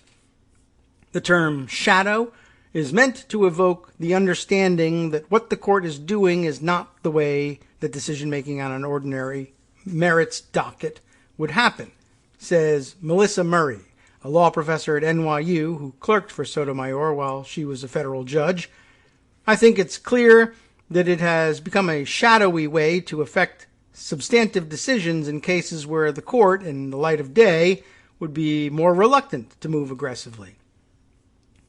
The term shadow is meant to evoke the understanding that what the court is doing is not the way that decision-making on an ordinary merits docket would happen, says Melissa Murray, a law professor at NYU who clerked for Sotomayor while she was a federal judge. "I think it's clear that it has become a shadowy way to affect substantive decisions in cases where the court, in the light of day, would be more reluctant to move aggressively."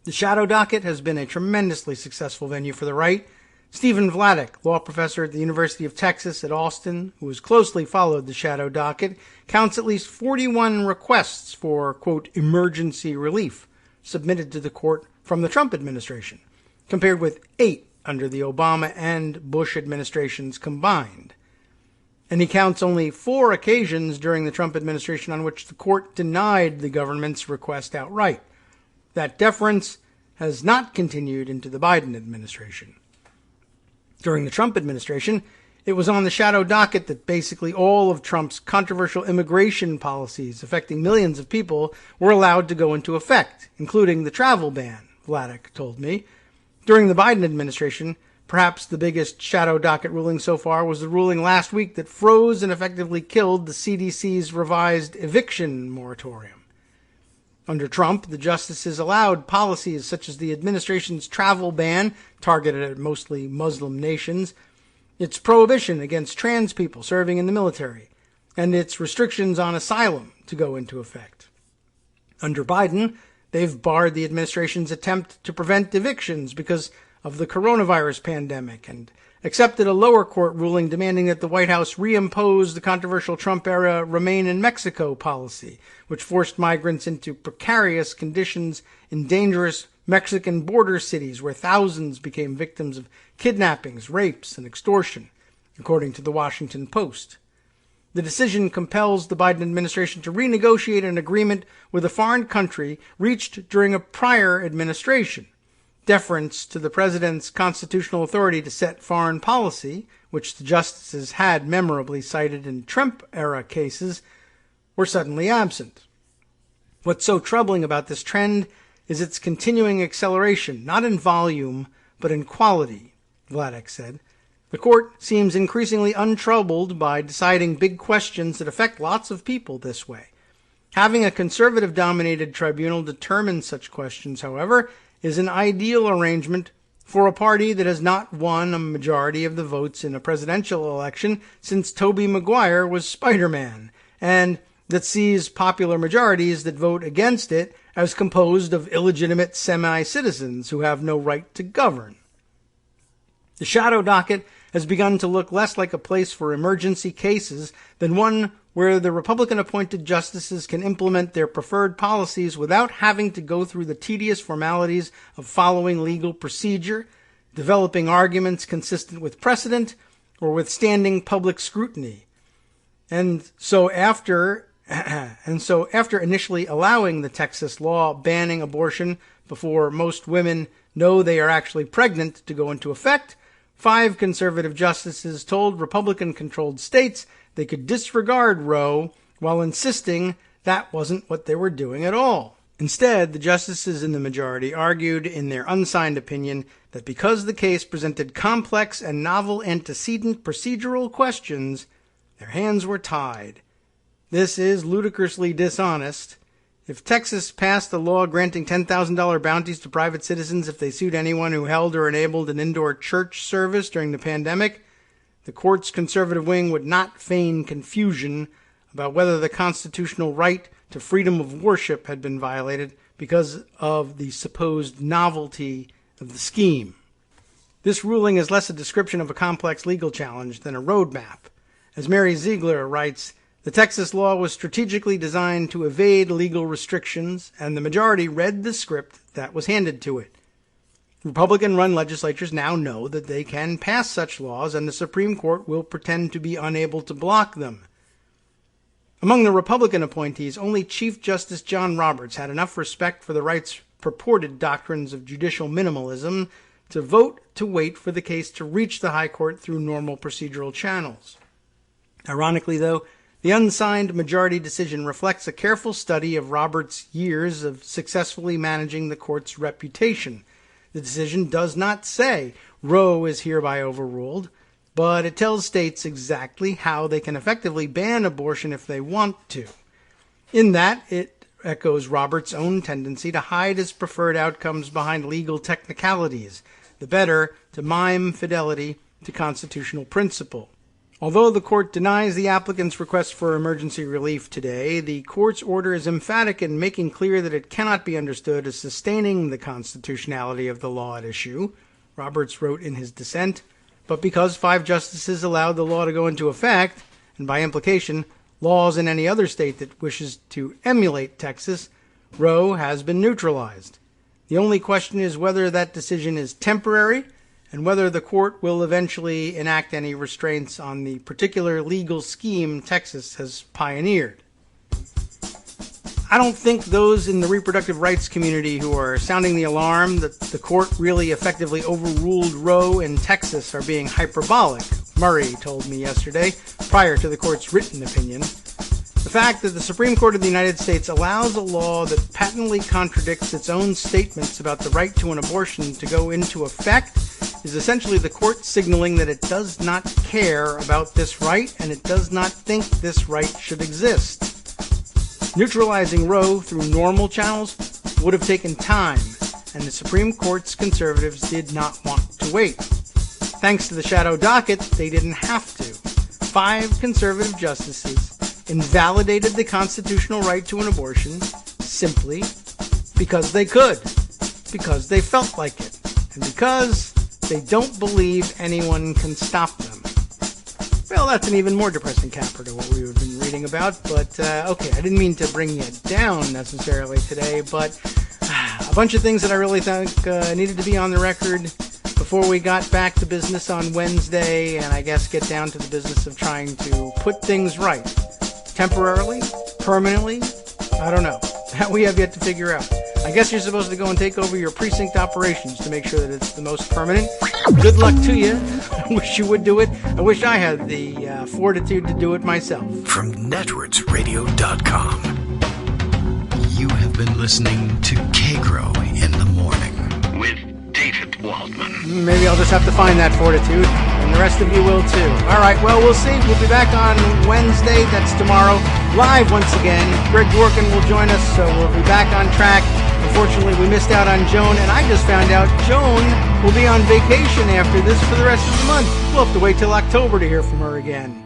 The shadow docket has been a tremendously successful venue for the right. Stephen Vladeck, law professor at the University of Texas at Austin, who has closely followed the shadow docket, counts at least 41 requests for, quote, emergency relief submitted to the court from the Trump administration, compared with 8 under the Obama and Bush administrations combined. And he counts only 4 occasions during the Trump administration on which the court denied the government's request outright. That deference has not continued into the Biden administration. During the Trump administration, it was on the shadow docket that basically all of Trump's controversial immigration policies affecting millions of people were allowed to go into effect, including the travel ban, Vladeck told me. During the Biden administration, perhaps the biggest shadow docket ruling so far was the ruling last week that froze and effectively killed the CDC's revised eviction moratorium. Under Trump, the justices allowed policies such as the administration's travel ban, targeted at mostly Muslim nations, its prohibition against trans people serving in the military, and its restrictions on asylum to go into effect. Under Biden, they've barred the administration's attempt to prevent evictions because of the coronavirus pandemic and accepted a lower court ruling demanding that the White House reimpose the controversial Trump-era Remain in Mexico policy, which forced migrants into precarious conditions in dangerous Mexican border cities where thousands became victims of kidnappings, rapes, and extortion, according to the Washington Post. The decision compels the Biden administration to renegotiate an agreement with a foreign country reached during a prior administration. Deference to the president's constitutional authority to set foreign policy, which the justices had memorably cited in Trump-era cases, were suddenly absent. What's so troubling about this trend is its continuing acceleration, not in volume, but in quality, Vladeck said. The court seems increasingly untroubled by deciding big questions that affect lots of people this way. Having a conservative-dominated tribunal determine such questions, however, is an ideal arrangement for a party that has not won a majority of the votes in a presidential election since Tobey Maguire was Spider-Man, and that sees popular majorities that vote against it as composed of illegitimate semi-citizens who have no right to govern. The shadow docket has begun to look less like a place for emergency cases than one where the Republican-appointed justices can implement their preferred policies without having to go through the tedious formalities of following legal procedure, developing arguments consistent with precedent, or withstanding public scrutiny. And so after initially allowing the Texas law banning abortion before most women know they are actually pregnant to go into effect, 5 conservative justices told Republican-controlled states they could disregard Roe while insisting that wasn't what they were doing at all. Instead, the justices in the majority argued in their unsigned opinion that because the case presented complex and novel antecedent procedural questions, their hands were tied. This is ludicrously dishonest. If Texas passed a law granting $10,000 bounties to private citizens if they sued anyone who held or enabled an indoor church service during the pandemic, the court's conservative wing would not feign confusion about whether the constitutional right to freedom of worship had been violated because of the supposed novelty of the scheme. This ruling is less a description of a complex legal challenge than a roadmap. As Mary Ziegler writes, the Texas law was strategically designed to evade legal restrictions, and the majority read the script that was handed to it. Republican-run legislatures now know that they can pass such laws, and the Supreme Court will pretend to be unable to block them. Among the Republican appointees, only Chief Justice John Roberts had enough respect for the right's purported doctrines of judicial minimalism to vote to wait for the case to reach the High Court through normal procedural channels. Ironically, though, the unsigned majority decision reflects a careful study of Roberts' years of successfully managing the court's reputation. The decision does not say Roe is hereby overruled, but it tells states exactly how they can effectively ban abortion if they want to. In that, it echoes Roberts' own tendency to hide his preferred outcomes behind legal technicalities, the better to mime fidelity to constitutional principle. Although the court denies the applicant's request for emergency relief today, the court's order is emphatic in making clear that it cannot be understood as sustaining the constitutionality of the law at issue, Roberts wrote in his dissent, but because 5 justices allowed the law to go into effect, and by implication, laws in any other state that wishes to emulate Texas, Roe has been neutralized. The only question is whether that decision is temporary, and whether the court will eventually enact any restraints on the particular legal scheme Texas has pioneered. I don't think those in the reproductive rights community who are sounding the alarm that the court really effectively overruled Roe in Texas are being hyperbolic, Murray told me yesterday, prior to the court's written opinion. The fact that the Supreme Court of the United States allows a law that patently contradicts its own statements about the right to an abortion to go into effect is essentially the court signaling that it does not care about this right and it does not think this right should exist. Neutralizing Roe through normal channels would have taken time, and the Supreme Court's conservatives did not want to wait. Thanks to the shadow docket, they didn't have to. 5 conservative justices invalidated the constitutional right to an abortion simply because they could, because they felt like it, and because they don't believe anyone can stop them. Well, that's an even more depressing capper to what we've been reading about, but okay, I didn't mean to bring you down necessarily today, but a bunch of things that I really think needed to be on the record before we got back to business on Wednesday, and I guess get down to the business of trying to put things right. Temporarily? Permanently? I don't know. That we have yet to figure out. I guess you're supposed to go and take over your precinct operations to make sure that it's the most permanent. Good luck to you. I wish you would do it. I wish I had the fortitude to do it myself. From networksradio.com, you have been listening to Kagro in the Morning with David Waldman. Maybe I'll just have to find that fortitude, and the rest of you will too. All right, well, we'll see. We'll be back on Wednesday. That's tomorrow. Live once again. Greg Dworkin will join us, so we'll be back on track. Unfortunately, we missed out on Joan, and I just found out Joan will be on vacation after this for the rest of the month. We'll have to wait till October to hear from her again.